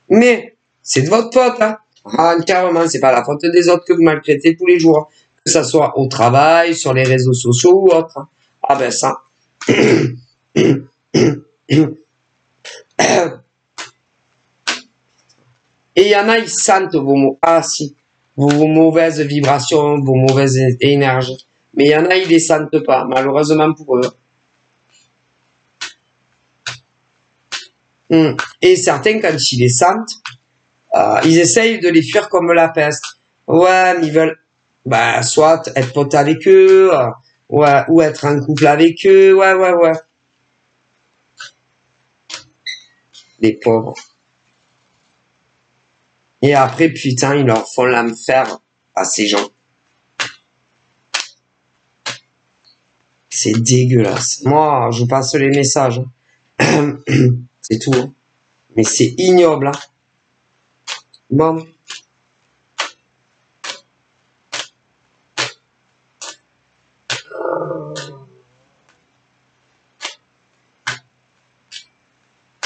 Mais c'est de votre faute. Hein. Ah, carrément, c'est pas la faute des autres que vous maltraitez tous les jours. Que ça soit au travail, sur les réseaux sociaux ou autre. Hein. Ah ben ça. Et il y en a, ils sentent vos mots. Ah si, vos mauvaises vibrations, vos mauvaises énergies. Mais il y en a, ils les sentent pas, malheureusement pour eux. Et certains, quand ils les sentent, ils essayent de les fuir comme la peste. Ouais, mais ils veulent soit être potes avec eux, ouais, ou être en couple avec eux, ouais. Les pauvres. Et après, putain, ils leur font l'enfer à ces gens. C'est dégueulasse. Moi, je passe les messages. C'est tout. Hein. Mais c'est ignoble. Hein. Bon.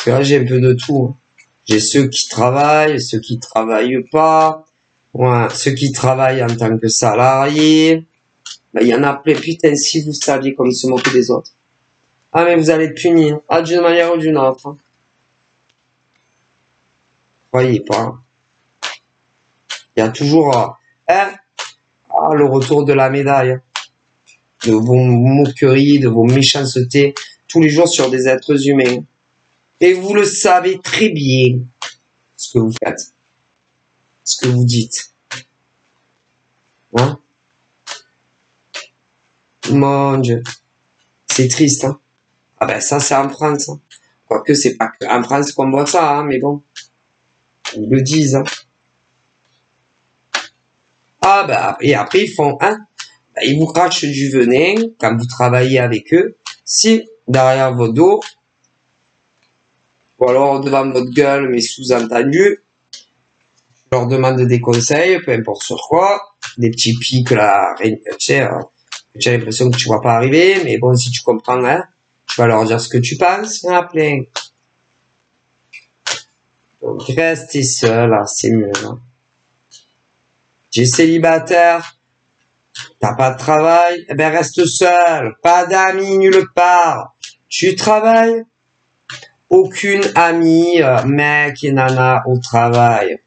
Là, j'ai un peu de tout. Hein. J'ai ceux qui travaillent, ceux qui travaillent pas. Ouais, ceux qui travaillent en tant que salariés. Ben, y en a plein. Putain, si vous saviez comme se moquer des autres. Ah, mais vous allez être punis. Hein. Ah, d'une manière ou d'une autre. Hein. Croyez pas. Il y a toujours le retour de la médaille. De vos moqueries, de vos méchancetés. Tous les jours sur des êtres humains. Et vous le savez très bien. Ce que vous faites. Ce que vous dites. Hein? Mon Dieu. C'est triste, hein. Ah ben ça, c'est en France. Hein. Quoique, c'est pas en France qu'on voit ça, hein, mais bon. Ils le disent, hein. Ah ben, et après, ils font, hein. Ben, ils vous crachent du venin quand vous travaillez avec eux. Si, derrière vos dos, ou alors devant votre gueule, mais sous-entendu, je leur demande des conseils, peu importe sur quoi, des petits pics là, tu sais, j'ai l'impression que tu vois pas arriver, mais bon, si tu comprends, hein, tu vas leur dire ce que tu penses, il y en a plein. Donc, restez seul, hein, c'est mieux. Hein. Tu es célibataire, t'as pas de travail, eh ben reste seul, pas d'amis nulle part. Tu travailles, aucune amie, mec et nana au travail.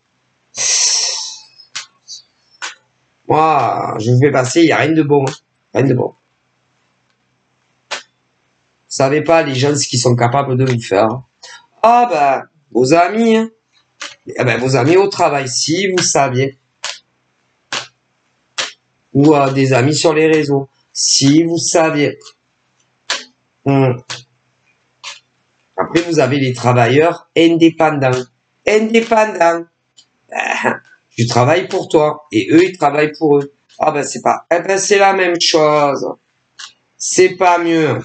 Moi, je vais passer, il n'y a rien de bon. Hein. Rien de bon. Vous savez pas, les gens, ce qu'ils sont capables de vous faire. Ah ben, vos amis, hein. Eh ben, vos amis au travail, si vous saviez. Ou des amis sur les réseaux, si vous saviez. Après, vous avez les travailleurs indépendants. Indépendants. Tu travailles pour toi et eux, ils travaillent pour eux. Ah ben, c'est pas... Eh ben, c'est la même chose. C'est pas mieux.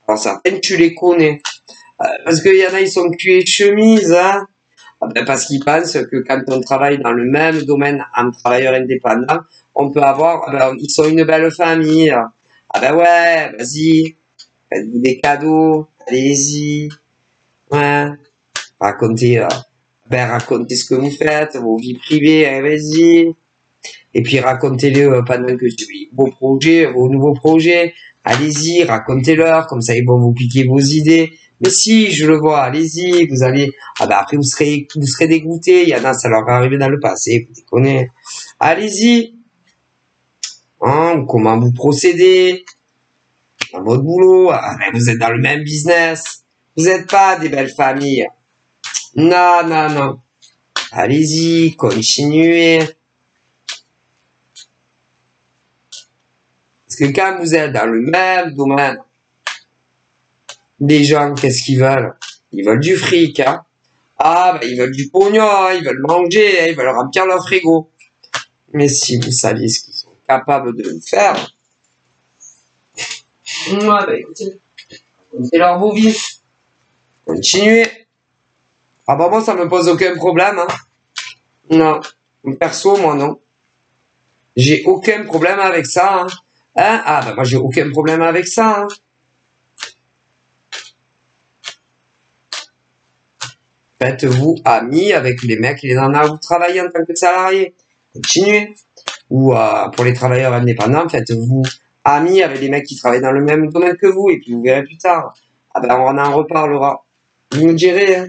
Alors, certaines, tu les connais. Parce qu'il y en a, ils sont cul et chemise, hein. Ah ben, parce qu'ils pensent que quand on travaille dans le même domaine en travailleur indépendant, on peut avoir... ben, ils sont une belle famille. Ah ben ouais, vas-y. Faites-vous des cadeaux. Allez-y. Ouais. Racontez... racontez ce que vous faites, vos vies privées, vas-y. Et puis racontez-le pendant que vos projets, vos nouveaux projets, allez-y, racontez-leur, comme ça ils vont vous piquer vos idées. Mais si, je le vois, allez-y, vous allez, après vous serez dégoûté, il y en a, ça leur est arrivé dans le passé, vous déconnez. Allez-y. hein, ou comment vous procédez dans votre boulot. Ah, ben, vous êtes dans le même business. Vous n'êtes pas des belles familles. Non, non, non. Allez-y, continuez. Parce que quand vous êtes dans le même domaine, les gens, qu'est-ce qu'ils veulent? Ils veulent du fric, hein. Ah, ben, ils veulent du pognon, hein, ils veulent manger, hein, ils veulent remplir leur frigo. Mais si vous saviez ce qu'ils sont capables de faire, ouais, ben, écoutez, c'est leur beau vie. Continuez. Ah bah moi, ça me pose aucun problème, hein. Non. Perso, moi, non. J'ai aucun problème avec ça, hein. Hein? Ah, bah moi, j'ai aucun problème avec ça, hein. Faites-vous amis avec les mecs et les nanas où vous travaillez en tant que salarié. Continuez. Ou pour les travailleurs indépendants, faites-vous amis avec les mecs qui travaillent dans le même domaine que vous, et puis vous verrez plus tard. Ah ben on en reparlera. Vous me direz, hein.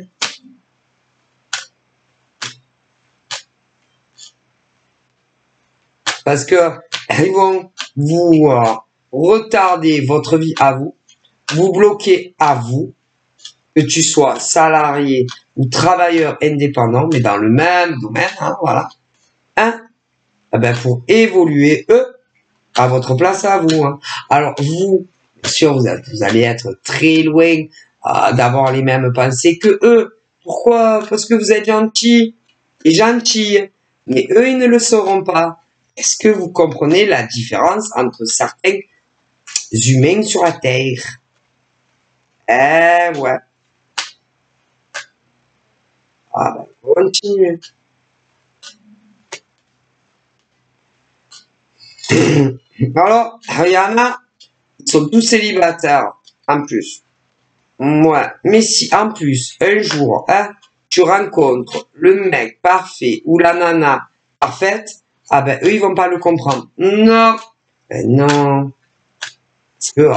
Parce que ils vont vous retarder votre vie à vous, vous bloquer à vous, que tu sois salarié ou travailleur indépendant, mais dans le même domaine, hein, voilà. Hein? Eh ben, pour évoluer, eux, à votre place à vous, hein. Alors, vous, bien sûr, vous allez être très loin d'avoir les mêmes pensées que eux. Pourquoi? Parce que vous êtes gentil et gentille. Mais eux, ils ne le sauront pas. Est-ce que vous comprenez la différence entre certains humains sur la Terre? Eh ouais. Ah ben, continuez. Alors, il y en a, ils sont tous célibataires, en plus. Ouais, mais si en plus, un jour, hein, tu rencontres le mec parfait ou la nana parfaite, ah ben, eux, ils vont pas le comprendre. Non, ben non, parce que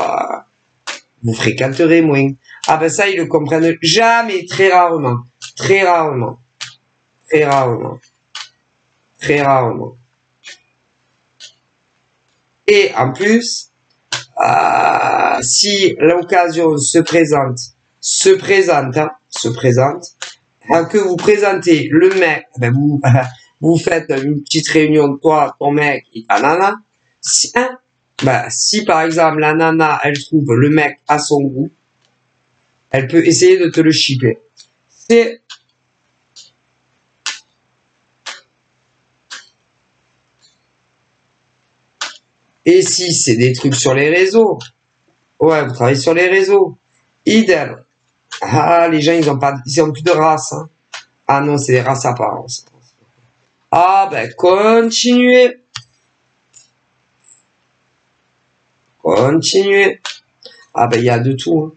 vous fréquenterez moins. Ah ben ça, ils le comprennent jamais, très rarement, très rarement, très rarement, très rarement. Et en plus, si l'occasion se présente, hein, que vous présentez le mec, ben vous faites une petite réunion, toi, ton mec et ta nana. Si, hein, ben, si par exemple la nana, elle trouve le mec à son goût, elle peut essayer de te le shipper. C'est Et si c'est des trucs sur les réseaux, ouais, vous travaillez sur les réseaux, idem. Ah, les gens, ils ont plus de race, hein. Ah non, c'est des races apparences. Ah, ben, continuez. Continuez. Ah, ben, il y a de tout, hein.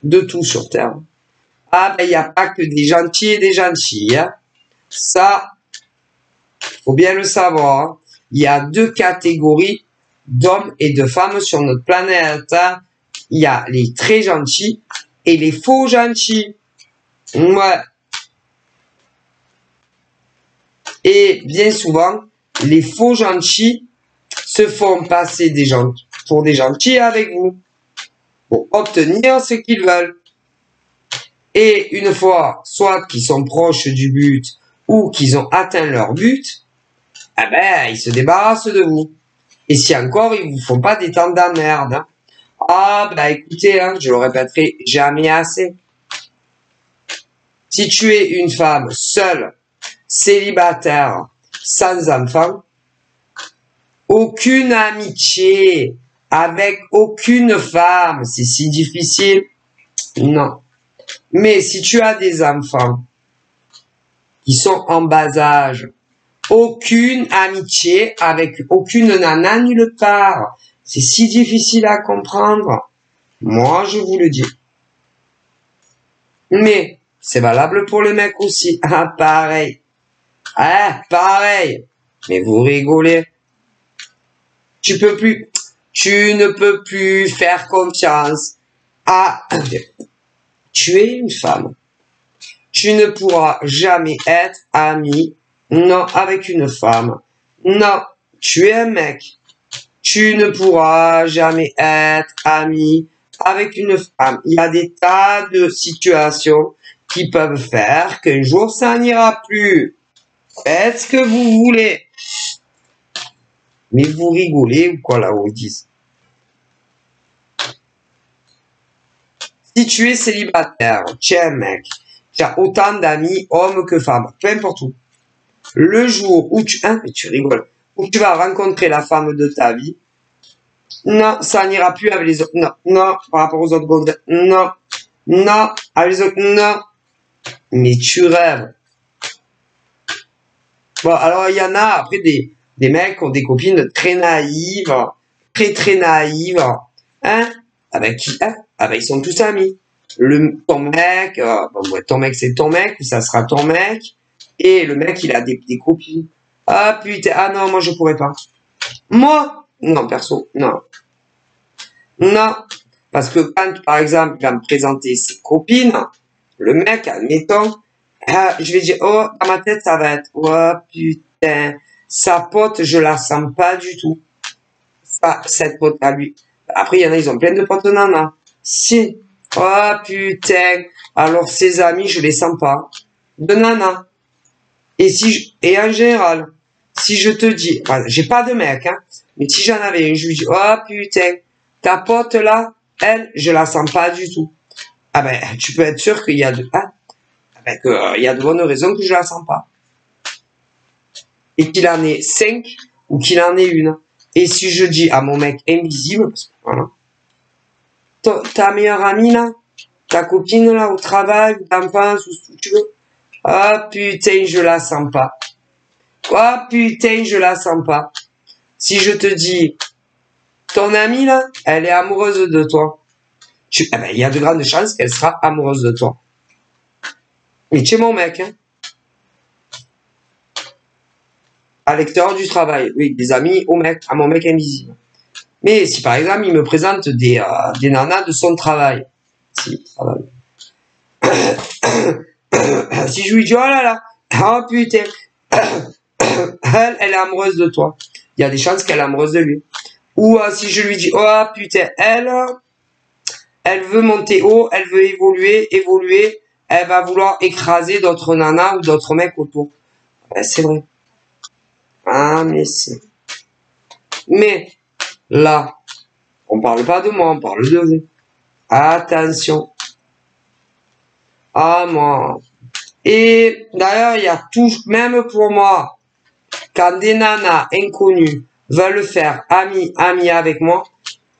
De tout sur Terre. Ah, ben, il n'y a pas que des gentils et des gentilles, hein. Ça, faut bien le savoir, hein. Il y a deux catégories d'hommes et de femmes sur notre planète, hein. Il y a les très gentils et les faux gentils. Ouais. Et bien souvent, les faux gentils se font passer pour des gentils avec vous, pour obtenir ce qu'ils veulent. Et une fois, soit qu'ils sont proches du but, ou qu'ils ont atteint leur but, eh ben, ils se débarrassent de vous. Et si encore, ils vous font pas des temps de merde, hein. Ah, bah écoutez, hein, je le répéterai jamais assez. Si tu es une femme seule, célibataire, sans enfant, aucune amitié avec aucune femme, c'est si difficile. Non. Mais si tu as des enfants qui sont en bas âge, aucune amitié avec aucune nana nulle part. C'est si difficile à comprendre. Moi, je vous le dis. Mais c'est valable pour les mecs aussi. Ah, pareil. Ah, pareil. Mais vous rigolez. Tu ne peux plus faire confiance à... Tu es une femme. Tu ne pourras jamais être ami, non, avec une femme. Non, tu es un mec. Tu ne pourras jamais être ami avec une femme. Il y a des tas de situations qui peuvent faire qu'un jour ça n'ira plus. Faites ce que vous voulez. Mais vous rigolez ou quoi là-haut, ils disent. Si tu es célibataire, tu es un mec, tu as autant d'amis, hommes que femmes, peu importe où. Le jour où tu... Hein, mais tu rigoles. Où tu vas rencontrer la femme de ta vie, non, ça n'ira plus avec les autres. Non, non, par rapport aux autres gonds. Non, non, avec les autres, non. Mais tu rêves. Bon, alors il y en a après des mecs qui ont des copines très naïves, très naïves. Hein? Avec qui? Hein? Ah ben, ils sont tous amis. Ton mec, bon, ouais, ton mec c'est ton mec, ou ça sera ton mec. Et le mec il a des copines. Ah putain, ah non, moi je pourrais pas. Moi? Non, perso, non. Non. Parce que quand, par exemple, il va me présenter ses copines, le mec, admettons, je vais dire, oh, dans ma tête, ça va être, oh, putain, sa pote, je la sens pas du tout. Ça, cette pote à lui. Après, il y en a, ils ont plein de potes nanas. Si. Oh, putain. Alors, ses amis, je les sens pas. De nana. Et en général, si je te dis, enfin, j'ai pas de mec, hein, mais si j'en avais une, je lui dis, oh, putain, ta pote là, elle, je la sens pas du tout. Ah ben, tu peux être sûr qu'il y a il y a de bonnes raisons que je la sens pas. Et qu'il en ait 5 ou qu'il en ait une. Et si je dis à mon mec invisible, parce que voilà, ta meilleure amie là, ta copine là au travail, d'enfance, ou ce que tu veux, ah putain, je la sens pas. Ah putain, je la sens pas. Si je te dis, ton amie là, elle est amoureuse de toi. Eh ben, il y a de grandes chances qu'elle sera amoureuse de toi. Mais tu es mon mec, hein. À l'extérieur du travail, oui, des amis à mon mec invisible. Mais si par exemple il me présente des nanas de son travail, si je lui dis oh là là, oh putain, elle est amoureuse de toi, il y a des chances qu'elle est amoureuse de lui. Ou si je lui dis oh putain, elle veut monter haut, elle veut évoluer, elle va vouloir écraser d'autres nanas ou d'autres mecs autour. Ben, c'est vrai. Ah, mais c'est... Mais, là, on parle pas de moi, on parle de vous. Attention. Ah, moi. Et, d'ailleurs, il y a tout, même pour moi, quand des nanas inconnues veulent faire ami avec moi,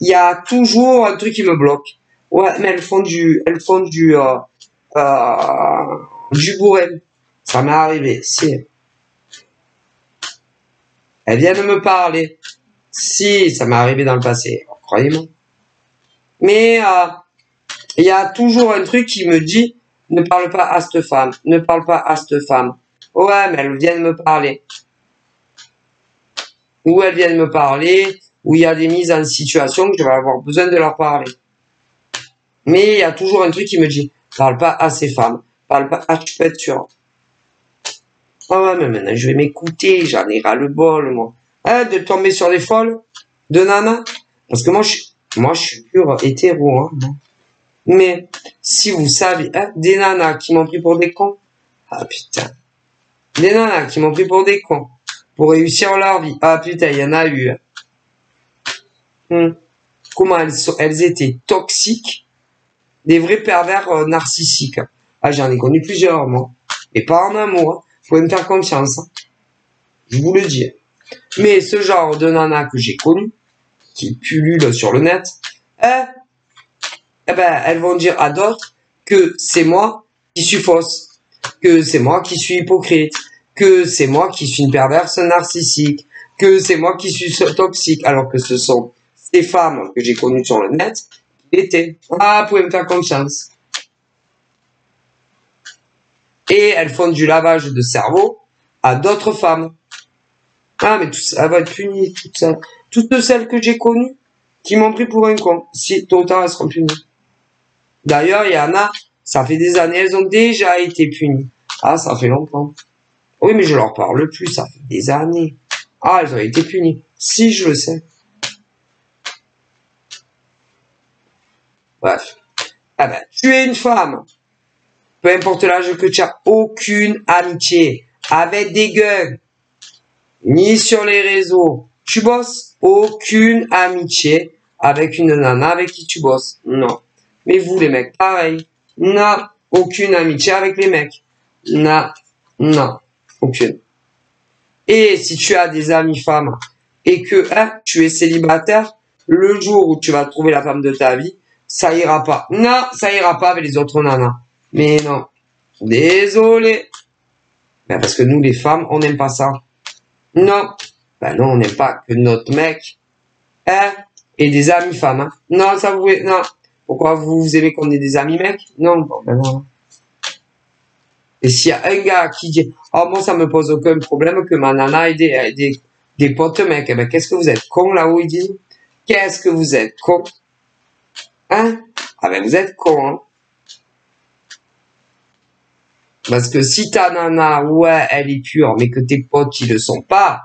il y a toujours un truc qui me bloque. Ouais, mais elles font du bourré. Ça m'est arrivé, si. Elles viennent me parler. Si, ça m'est arrivé dans le passé, croyez-moi. Mais il y a toujours un truc qui me dit, ne parle pas à cette femme, ne parle pas à cette femme. Ouais, mais elles viennent me parler. Ou elles viennent me parler, ou il y a des mises en situation que je vais avoir besoin de leur parler. Mais il y a toujours un truc qui me dit, parle pas à ces femmes, parle pas à, tu peux être sûr. Ah ouais, mais maintenant je vais m'écouter, j'en ai ras le bol, moi. Hein, de tomber sur des folles, de nanas. Parce que moi je suis pur hétéro, hein. Mais, si vous savez, hein, des nanas qui m'ont pris pour des cons. Ah putain. Des nanas qui m'ont pris pour des cons. Pour réussir leur vie. Ah putain, il y en a eu. Comment elles étaient toxiques. Des vrais pervers narcissiques. Ah, j'en ai connu plusieurs, moi. Et pas en amour. Hein. Vous pouvez me faire confiance. Hein. Je vous le dis. Mais ce genre de nana que j'ai connu, qui pullule sur le net, eh ben, elles vont dire à d'autres que c'est moi qui suis fausse, que c'est moi qui suis hypocrite, que c'est moi qui suis une perverse narcissique, que c'est moi qui suis toxique, alors que ce sont ces femmes que j'ai connues sur le net qui étaient. Ah, vous pouvez me faire confiance. Et elles font du lavage de cerveau à d'autres femmes. Ah, mais tout ça, elles vont être punies, toutes celles que j'ai connues qui m'ont pris pour un con. Si, tôt ou tard, elles seront punies. D'ailleurs, il y en a, ça fait des années, elles ont déjà été punies. Ah, ça fait longtemps. Oui, mais je leur parle plus, ça fait des années. Ah, elles ont été punies. Si, je le sais. Bref. Ah ben, tu es une femme. Peu importe l'âge que tu as, aucune amitié avec des gueules, ni sur les réseaux. Tu bosses, aucune amitié avec une nana avec qui tu bosses. Non. Mais vous, les mecs, pareil. Non. Aucune amitié avec les mecs. Non. Non. Aucune. Et si tu as des amis femmes et que tu es célibataire, le jour où tu vas trouver la femme de ta vie, ça ira pas. Non, ça ira pas avec les autres nanas. Mais non. Désolé. Ben parce que nous, les femmes, on n'aime pas ça. Non. Ben non, on n'aime pas que notre mec ait des amis femmes. Hein. Non, ça vous... Non. Pourquoi vous aimez qu'on ait des amis mecs? Non, bon, ben non. Et s'il y a un gars qui dit « Oh, moi, ça me pose aucun problème que ma nana ait des potes mecs. » Eh ben, qu'est-ce que vous êtes con là où ils disent? Qu'est-ce que vous êtes con? Hein? Ah ben, vous êtes con, hein? Parce que si ta nana, ouais, elle est pure, mais que tes potes, ils le sont pas,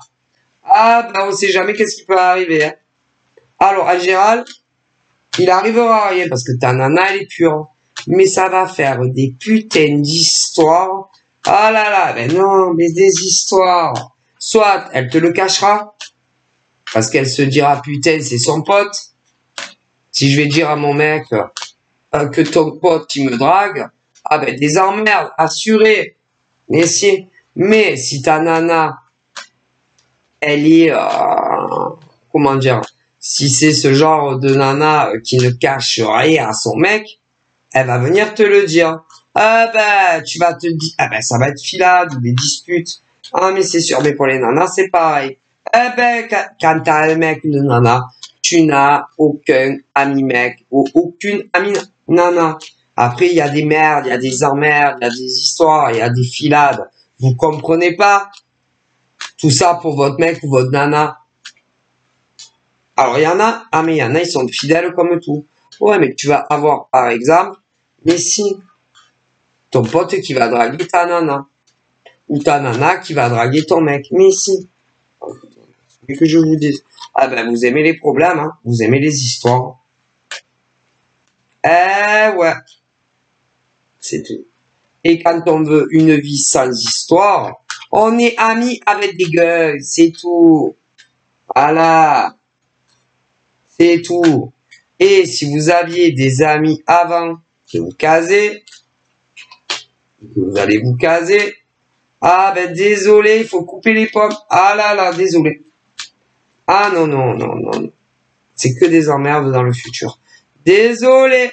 ah ben, on sait jamais qu'est-ce qui peut arriver, hein? Alors, à Gérald, il arrivera rien parce que ta nana, elle est pure. Mais ça va faire des putains d'histoires. Ah là là, ben non, mais des histoires. Soit elle te le cachera, parce qu'elle se dira putain, c'est son pote. Si je vais dire à mon mec que ton pote il me drague, ah ben des emmerdes, assuré. Mais si ta nana, elle est, comment dire, si c'est ce genre de nana qui ne cache rien à son mec, elle va venir te le dire. Ah ben, tu vas te dire, ah ben, ça va être filade, des disputes. Ah, mais c'est sûr, mais pour les nanas, c'est pareil. Eh ben, quand t'as un mec, une nana, tu n'as aucun ami mec, ou aucune amie nana. Après, il y a des merdes, il y a des emmerdes, il y a des histoires, il y a des filades. Vous comprenez pas? Tout ça pour votre mec ou votre nana. Alors, il y en a, mais il y en a, ils sont fidèles comme tout. Ouais, mais tu vas avoir, par exemple, mais si, ton pote qui va draguer ta nana, ou ta nana qui va draguer ton mec, mais si, mais que je vous dise, ah ben, vous aimez les problèmes, hein, vous aimez les histoires. Ouais, c'est tout. Et quand on veut une vie sans histoire, on est amis avec des gueules, c'est tout. Voilà, c'est tout. Et si vous aviez des amis avant que vous casez, que vous allez vous caser, ah ben désolé, il faut couper les pommes. Ah là là, désolé. Ah non, non, non, non. C'est que des emmerdes dans le futur. Désolé.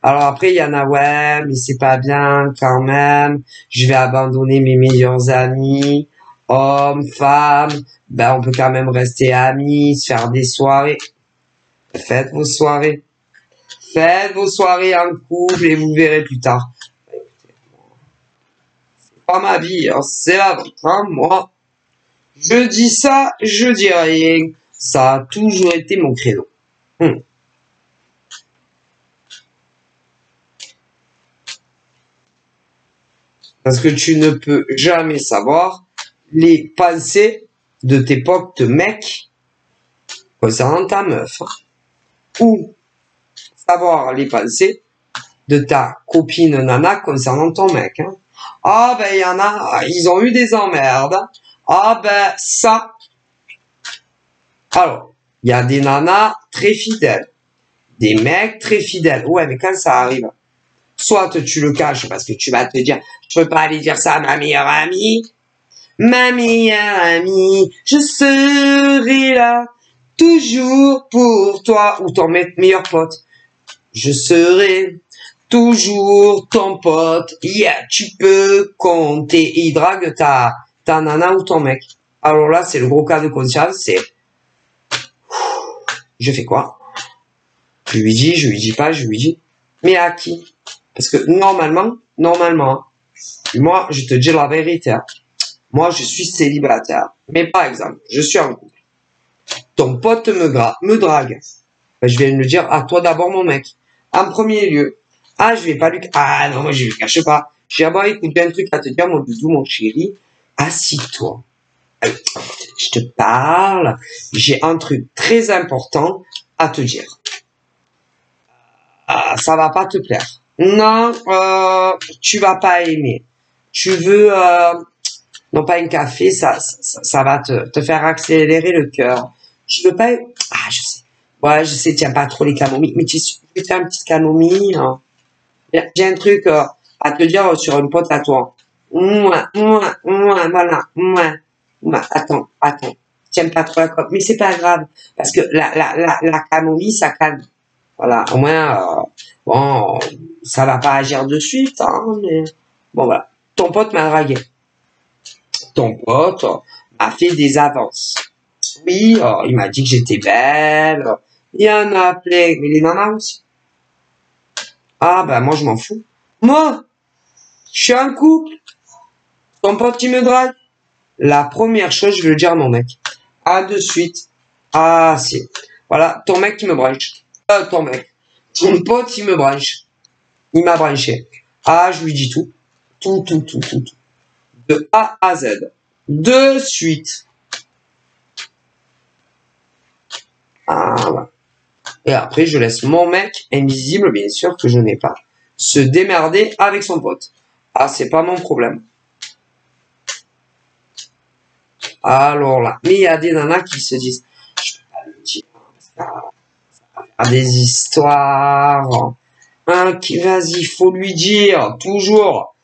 Alors après, il y en a, ouais, mais c'est pas bien quand même. Je vais abandonner mes meilleurs amis. Hommes, femmes. Ben, on peut quand même rester amis, se faire des soirées. Faites vos soirées. Faites vos soirées en couple et vous verrez plus tard. C'est pas ma vie, hein, c'est la vôtre, hein, moi. Je dis ça, je dis rien. Ça a toujours été mon credo. Parce que tu ne peux jamais savoir les pensées de tes potes mecs concernant ta meuf. Hein. Ou savoir les pensées de ta copine nana concernant ton mec. Hein. Ah ben il y en a, ils ont eu des emmerdes. Ah ben ça. Alors, il y a des nanas très fidèles. Des mecs très fidèles. Ouais, mais quand ça arrive, soit tu le caches parce que tu vas te dire, je peux pas aller dire ça à ma meilleure amie. Ma meilleure amie, je serai là, toujours pour toi, ou ton meilleur pote. Je serai toujours ton pote. Yeah, tu peux compter. Il drague ta nana ou ton mec. Alors là, c'est le gros cas de conscience, c'est, je fais quoi? Je lui dis pas, je lui dis. Mais à qui? Parce que normalement, moi, je te dis la vérité. Hein. Moi, je suis célibataire. Mais par exemple, je suis en couple. Ton pote me drague. Ben, je vais me le dire à toi d'abord, mon mec. En premier lieu. Ah, je vais pas lui... Ah non, moi, je lui cache pas. Je vais avoir écouté un truc à te dire, mon doudou, mon chéri. Assis-toi. Je te parle. J'ai un truc très important à te dire. Ah, ça va pas te plaire. Non, tu vas pas aimer. Tu veux, non pas un café, ça va te faire accélérer le cœur. Tu veux pas, ah, je sais. Ouais, je sais, tu n'aimes pas trop les camomilles, mais tu peux faire une petite camomille, hein. J'ai un truc à te dire sur une pote à toi. Voilà. Attends. Tu n'aimes pas trop la coque, mais c'est pas grave, parce que la camomille, ça calme. Voilà, au moins, bon, ça va pas agir de suite, hein, mais bon, voilà. Ton pote m'a dragué. Ton pote a fait des avances. Oui, il m'a dit que j'étais belle. Il y en a plein, mais les nanas aussi. Ah, ben, moi, je m'en fous. Moi, je suis un couple. Ton pote qui me drague. La première chose, je veux le dire à mon mec. Ah, de suite. Ah, si. Voilà, ton mec qui me branche. Ton mec. Ton pote, il me branche. Il m'a branché. Ah, je lui dis tout. Tout. De A à Z. De suite. Ah, voilà. Et après, je laisse mon mec, invisible, bien sûr, que je n'ai pas, se démerder avec son pote. Ah, c'est pas mon problème. Alors là, mais il y a des nanas qui se disent, je peux pas le dire, ça va faire des histoires. Hein, vas-y, faut lui dire, toujours.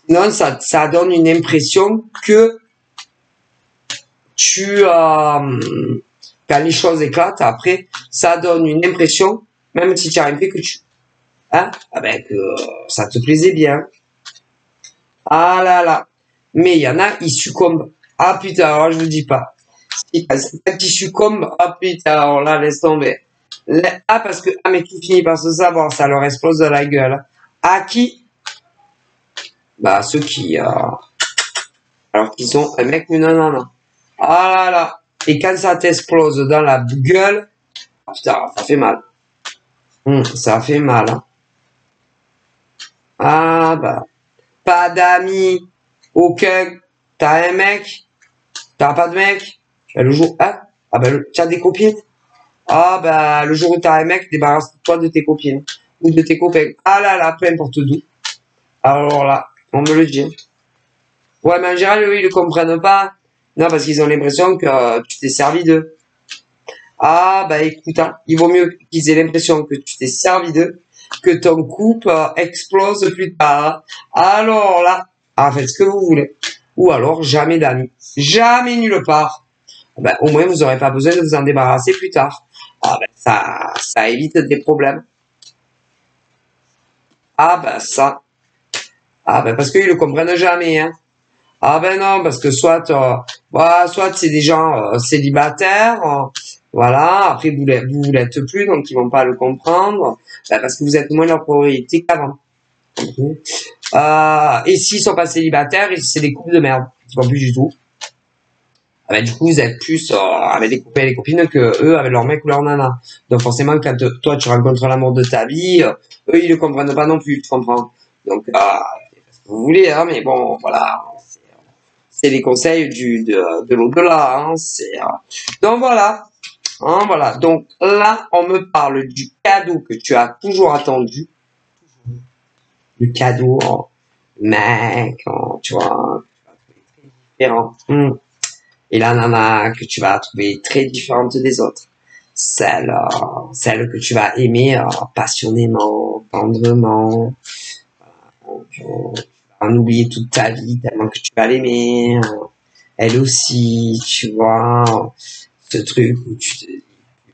Sinon, ça donne une impression que quand les choses éclatent, après, ça donne une impression, même si tu n'as rien fait, hein, que ça te plaisait bien. Ah là là. Mais il y en a, ils succombent. Ah putain, alors je vous dis pas. Quand ils succombent, ah putain, alors là, laisse tomber. Ah, parce que, mais tout finit par se savoir, ça leur explose de la gueule. À qui? Bah, ceux qui, alors qu'ils ont un mec, mais non. Ah là là. Et quand ça t'explose dans la gueule, putain, ça fait mal. Ça fait mal. Hein. Ah bah. Pas d'amis. Aucun. T'as un mec. T'as pas de mec. Le jour. Hein? Ah bah, tu as des copines. Ah bah, le jour où t'as un mec, débarrasse-toi de tes copines. Ou de tes copains. Ah là là, peu importe d'où. Alors là, on me le dit. Ouais, mais en général, eux, ils ne comprennent pas. Non, parce qu'ils ont l'impression que tu t'es servi d'eux. Ah, bah écoute, hein, il vaut mieux qu'ils aient l'impression que tu t'es servi d'eux, que ton couple explose plus tard. Alors là, faites ce que vous voulez. Ou alors, jamais d'amis. Jamais nulle part. Ben, au moins, vous n'aurez pas besoin de vous en débarrasser plus tard. Ah ben, ça évite des problèmes. Ah ben, ça. Ah ben, parce qu'ils ne le comprennent jamais, hein. Ah ben non, parce que soit c'est des gens célibataires, voilà, après vous l'êtes plus, donc ils vont pas le comprendre, parce que vous êtes moins leur priorité qu'avant. Et s'ils sont pas célibataires, c'est des couples de merde, ils vont plus du tout. Ah ben, du coup, vous êtes plus avec des copains et des copines que eux avec leur mec ou leur nana. Donc forcément, quand toi tu rencontres l'amour de ta vie, eux ils ne comprennent pas non plus, tu comprends. Donc vous voulez, hein, mais bon, voilà. C'est les conseils de l'au-delà. Hein, donc voilà. Hein, voilà. Donc là, on me parle du cadeau que tu as toujours attendu. Du cadeau, mec, tu vois, différent. Et la nana que tu vas trouver très différente des autres. Celle que tu vas aimer passionnément, tendrement. Tu vas en oublier toute ta vie tellement que tu vas l'aimer. Elle aussi, tu vois, ce truc où tu te dis, il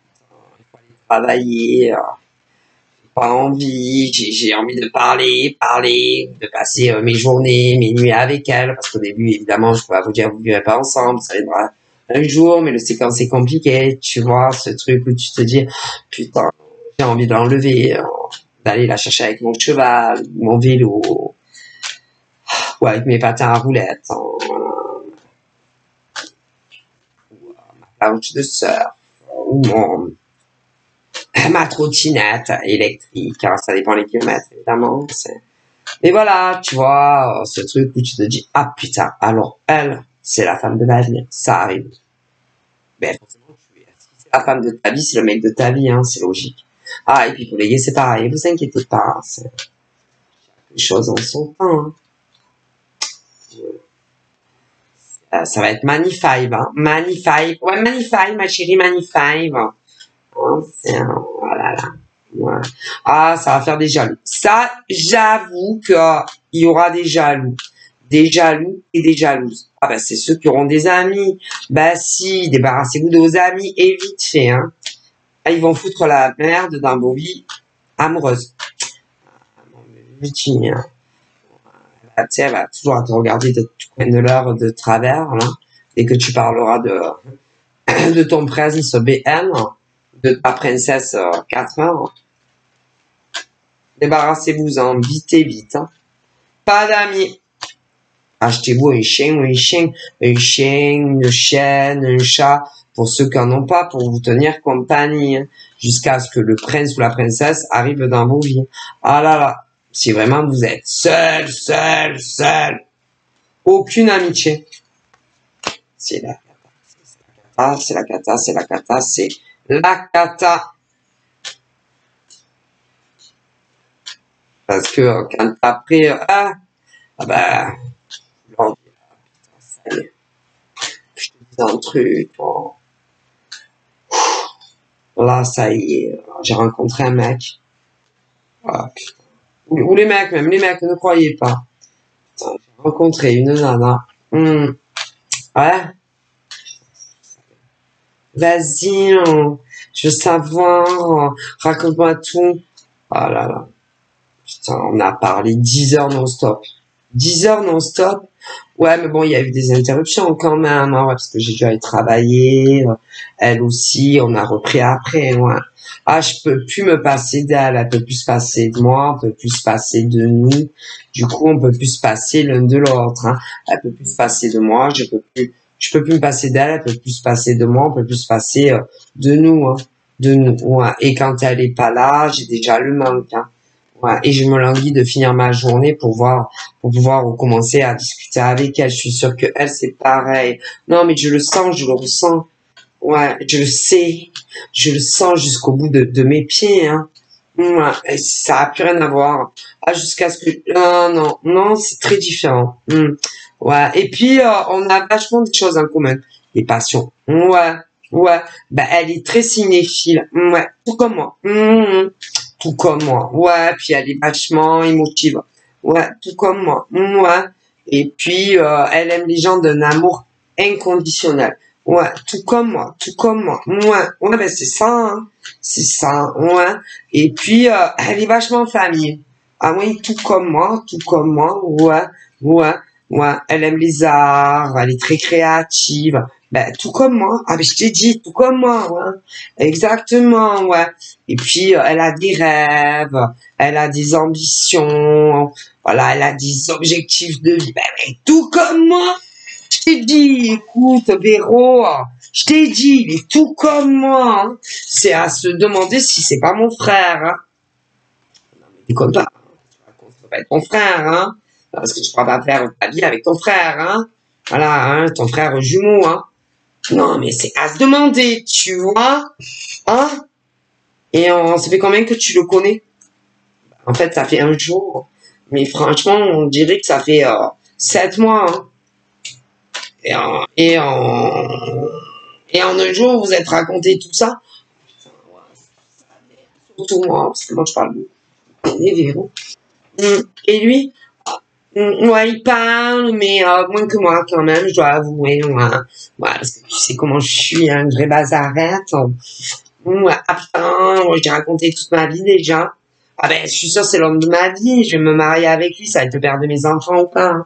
faut aller travailler, j'ai pas envie, j'ai envie de parler, de passer mes journées, mes nuits avec elle, parce qu'au début, évidemment, je pourrais vous dire, vous ne vivez pas ensemble, ça viendra un jour, mais le séquence est compliqué, tu vois, ce truc où tu te dis, putain, j'ai envie de l'enlever, d'aller la chercher avec mon cheval, mon vélo, ou avec mes patins à roulettes, couch de surf, ou ma trottinette électrique, hein, ça dépend des kilomètres, évidemment. Mais voilà, tu vois, ce truc où tu te dis, ah putain, alors elle, c'est la femme de ma vie, ça arrive. Ben, forcément, si c'est la femme de ta vie, c'est le mec de ta vie, hein, c'est logique. Ah, et puis pour les gays, c'est pareil, vous inquiétez pas, c'est les choses en son temps. Hein. Ça va être magnifique, hein, magnifique. Ouais, magnifique, ma chérie, magnifique. Hein, voilà, là. Ouais. Ah, ça va faire des jaloux. Ça, j'avoue qu'il y aura des jaloux. Des jaloux et des jalouses. Ah ben, c'est ceux qui auront des amis. Ben si, débarrassez-vous de vos amis et vite fait, hein. Ils vont foutre la merde dans vos vies amoureuses. Virginie, hein. Tu sais, elle va toujours te regarder de l'heure de travers, là. Dès que tu parleras de ton prince BN, de ta princesse 4 heures. Débarrassez-vous-en vite et vite. Hein. Pas d'amis. Achetez-vous un chien, une chienne, un chat, pour ceux qui n'en ont pas, pour vous tenir compagnie, hein, jusqu'à ce que le prince ou la princesse arrive dans vos vies. Ah là là, si vraiment vous êtes seul, aucune amitié. C'est la cata, c'est la cata, c'est la cata, c'est la cata. Parce que quand après, ah ben, ça y est, je te dis un truc, bon. Là, ça y est, j'ai rencontré un mec. Ah, putain. Ou les mecs, même les mecs, ne croyez pas. J'ai rencontré une nana. Ouais. Vas-y, je veux savoir, raconte-moi tout. Ah là là. Putain, on a parlé 10 heures non-stop. 10 heures non-stop. Ouais, mais bon, il y a eu des interruptions quand même, hein, ouais, parce que j'ai dû aller travailler. Elle aussi, on a repris après, ouais. Ah, je peux plus me passer d'elle, elle peut plus se passer de moi, on peut plus se passer de nous. Du coup, on peut plus se passer l'un de l'autre, hein. Elle peut plus se passer de moi, je peux plus me passer d'elle, elle peut plus se passer de moi, on peut plus se passer de nous, hein. De nous, ouais. Et quand elle est pas là, j'ai déjà le manque, hein. Ouais, et je me languis de finir ma journée pour pouvoir recommencer à discuter avec elle. Je suis sûre que elle, c'est pareil. Non, mais je le sens, je le ressens. Ouais, je le sais. Je le sens jusqu'au bout de mes pieds, hein. Ouais, et ça a plus rien à voir. Ah, jusqu'à ce que, non, c'est très différent. Ouais, et puis, on a vachement de choses en commun. Les passions. Ouais. Ben, elle est très cinéphile. Ouais, tout comme moi. Tout comme moi. Ouais, puis elle est vachement émotive. Ouais, tout comme moi. Ouais. Et puis, elle aime les gens d'un amour inconditionnel. Ouais, tout comme moi. Ouais, ben c'est ça, hein. C'est ça, ouais. Et puis, elle est vachement famille. Ah oui, tout comme moi, ouais. Elle aime les arts, elle est très créative. Ben, tout comme moi. Ah, ben, je t'ai dit, tout comme moi, ouais. Exactement, ouais. Et puis, elle a des rêves, elle a des ambitions, voilà, elle a des objectifs de vie. Ben, tout comme moi. Je t'ai dit, écoute, Véro, je t'ai dit, il est tout comme moi. Hein. C'est à se demander si c'est pas mon frère. Hein. Non, mais comme ça, ça peut pas être ton frère, hein. Parce que tu pourras pas faire ta vie avec ton frère, hein. Voilà, hein, ton frère jumeau, hein. Non, mais c'est à se demander, tu vois, hein. Et ça fait combien que tu le connais? En fait, ça fait 1 jour. Mais franchement, on dirait que ça fait 7 mois, hein. Et en 1 jour, vous êtes raconté tout ça. Surtout moi, parce que moi, je parle des Véro. Et lui, ouais, il parle, mais moins que moi, quand même, je dois avouer. Ouais, parce que tu sais comment je suis, hein, une vraie bazarette. Ouais, ah putain, j'ai raconté toute ma vie déjà. Ah ben, je suis sûre c'est l'homme de ma vie, je vais me marier avec lui, ça va être le père de mes enfants ou pas. Hein.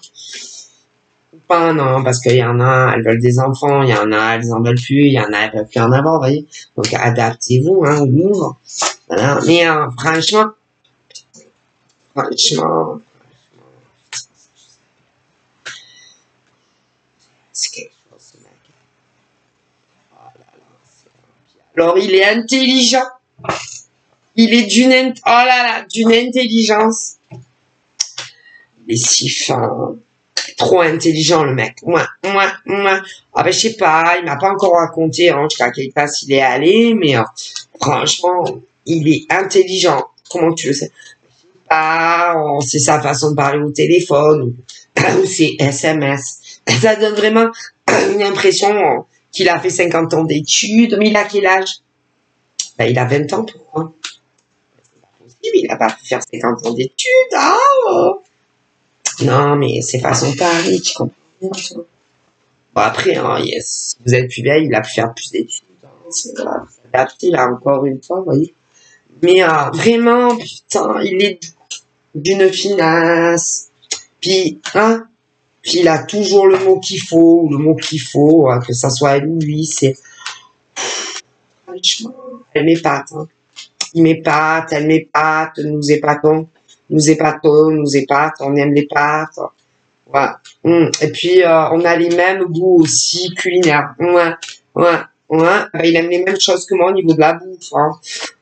Pas, non, parce qu'il y en a, elles veulent des enfants, il y en a, elles en veulent plus, il y en a, elles peuvent plus en avoir, vous voyez. Donc, adaptez-vous, hein, au livre. Voilà. Mais, franchement, c'est quelque chose, ce mec. Oh là là, alors, il est intelligent. Il est d'une intelligence. Il est si fin. trop intelligent, le mec. Moi. Ah ben, je sais pas, il m'a pas encore raconté, hein, jusqu'à quelle classe il est allé, mais franchement, il est intelligent. Comment tu le sais? Ah, c'est sa façon de parler au téléphone, ou c'est SMS. Ça donne vraiment une impression qu'il a fait 50 ans d'études. Mais il a quel âge? Ben, il a 20 ans, pourquoi? Il n'a pas pu faire 50 ans d'études, hein? Non, mais c'est façon de parler, tu comprends bien, ça. Bon, après, hein, yes, si vous êtes plus vieille, il a pu faire plus d'études, hein, c'est grave. Adapté, là, encore une fois, vous voyez. Mais vraiment, putain, il est d'une finesse. Puis, hein, puis il a toujours le mot qu'il faut, hein, que ça soit lui, c'est... Franchement, elle m'épate, hein. Il m'épate, elle m'épate, nous épatons, on aime les pâtes. Voilà. Et puis, on a les mêmes goûts aussi culinaires. Ouais. Ben, il aime les mêmes choses que moi au niveau de la bouffe, hein.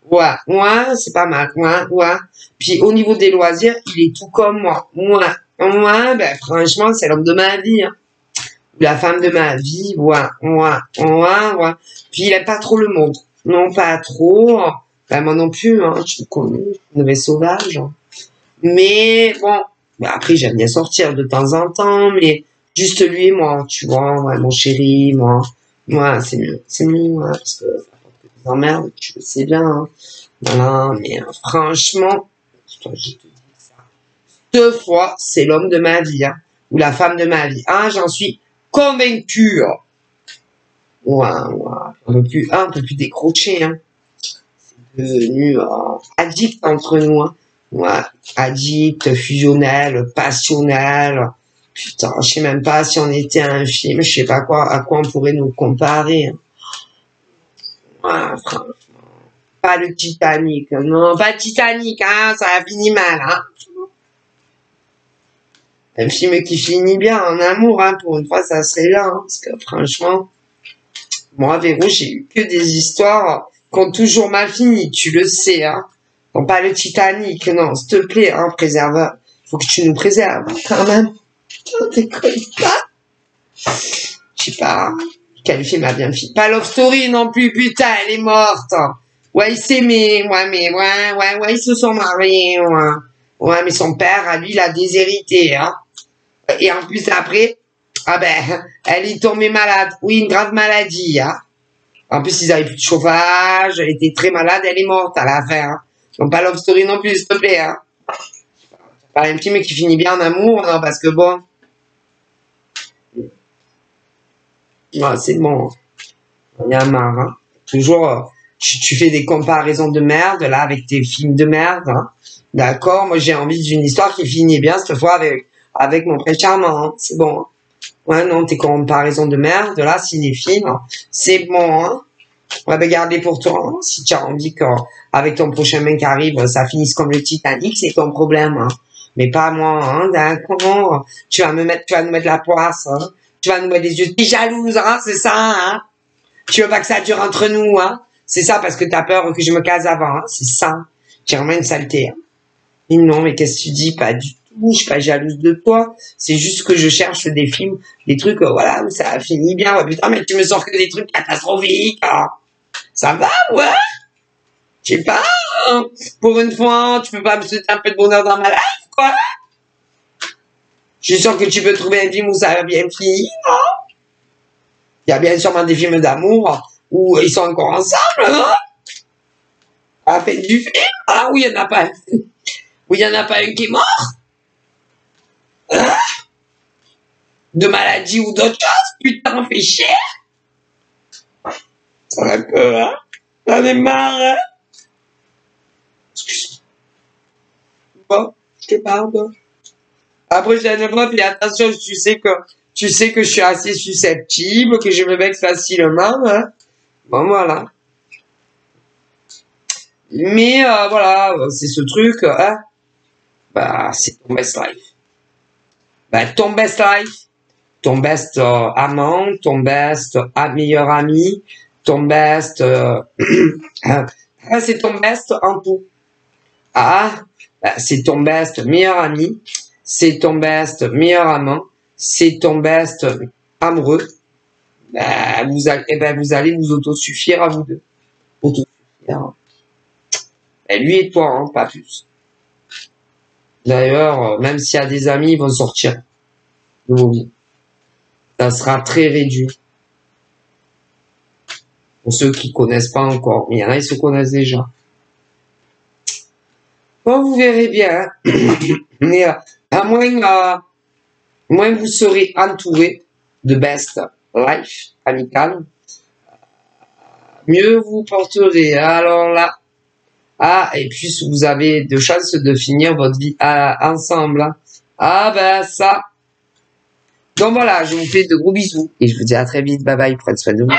Ouais, c'est pas mal. Ouais. Puis, au niveau des loisirs, il est tout comme moi. Ouais, ben, franchement, c'est l'homme de ma vie, hein. La femme de ma vie, ouais. Puis, il aime pas trop le monde. Non, pas trop. Ben, moi non plus, hein. Tu me connais, une vraie sauvage, hein. Mais, bon. Ben, après, j'aime bien sortir de temps en temps, mais juste lui et moi, tu vois, ouais, mon chéri, moi, c'est mieux, ouais, parce que ça apporte que des emmerdes, tu le sais bien, hein. Voilà, mais franchement, putain, je te dis ça. Deux fois, c'est l'homme de ma vie, hein, ou la femme de ma vie. Ah, j'en suis convaincue. Ouais, un peu plus décroché, hein. C'est devenu addict entre nous, hein. Ouais, addict, fusionnel, passionnel. Putain, je sais même pas si on était un film, je sais pas à quoi on pourrait nous comparer, hein. Ouais, franchement. Pas le Titanic, non, pas le Titanic, hein, ça a fini mal, hein. Un film qui finit bien en amour, hein, pour une fois, ça serait là, hein, parce que franchement, moi, Véro, j'ai eu que des histoires qui ont toujours mal fini, tu le sais, hein. Bon, pas le Titanic, non, s'il te plaît, hein, préserve. Faut que tu nous préserves, quand même. T'es pas. Je sais pas. Quel film a bien fini. Pas Love Story non plus, putain, elle est morte. Ouais, il s'aimait, ouais, ils se sont mariés, ouais, mais son père, à lui, il a déshérité, hein. Et en plus, après, ah ben, elle est tombée malade. Oui, une grave maladie, hein. En plus, ils avaient plus de chauffage, elle était très malade, elle est morte à la fin, hein. Donc, pas Love Story non plus, s'il te plaît, hein. Pas un film qui finit bien en amour, non, parce que bon. Ouais, c'est bon. Il y a marre, hein. Toujours, tu fais des comparaisons de merde, là, avec tes films de merde, hein. D'accord? Moi, j'ai envie d'une histoire qui finit bien, cette fois, avec mon prince charmant, hein. C'est bon, hein. Ouais, non, tes comparaisons de merde, là, cinéphile, hein. C'est bon, hein. Ouais, ben, garde-les pour toi, hein. Si tu as envie qu'avec ton prochain mec qui arrive, ça finisse comme le Titanic, c'est ton problème, hein. Mais pas moi, hein, d'accord? Tu vas nous mettre la poisse, hein. Tu vas nous mettre des yeux. T'es jalouse, hein, c'est ça, hein? Tu veux pas que ça dure entre nous, hein? C'est ça parce que t'as peur que je me case avant, hein? C'est ça. J'ai vraiment une saleté, hein. Mais non, mais qu'est-ce que tu dis? Pas du tout. Je suis pas jalouse de toi. C'est juste que je cherche des films, des trucs, voilà, où ça finit bien. Ouais, putain, mais tu me sors que des trucs catastrophiques, hein. Ça va, ouais? Je sais pas, hein. Pour une fois, tu peux pas me souhaiter un peu de bonheur dans ma life, quoi? Je suis sûr que tu peux trouver un film où ça va bien finir, hein. Il y a bien sûrement des films d'amour où ils sont encore ensemble, hein. À la fin du film, hein, où il y en a pas, où il y en a pas un qui est mort, hein, de maladie ou d'autre chose, putain, fais chier. Ça va un peu, hein. J'en ai marre, hein. Excuse-moi. Bon, je te pardonne. La prochaine fois, puis attention, tu sais que je suis assez susceptible, que je me vexe facilement, hein. Bon, voilà. Mais, voilà, c'est ce truc, hein. Bah, c'est ton best life. Bah, ton best life, ton best amant, ton best meilleur ami, ton best, c'est ton best en tout. Ah, bah, c'est ton best meilleur ami, c'est ton best meilleur amant, c'est ton best amoureux, vous allez vous autosuffire à vous deux. Autosuffire. Et lui et toi, hein, pas plus. D'ailleurs, même s'il y a des amis, ils vont sortir de vos vies. Ça sera très réduit. Pour ceux qui connaissent pas encore. Il y en a, ils se connaissent déjà. Bon, vous verrez bien. Mais à moins vous serez entouré de best life amical, mieux vous porterez. Alors là, et puis vous avez de chances de finir votre vie ensemble. Hein. Ah ben ça. Donc voilà, je vous fais de gros bisous et je vous dis à très vite. Bye bye, prenez soin de vous.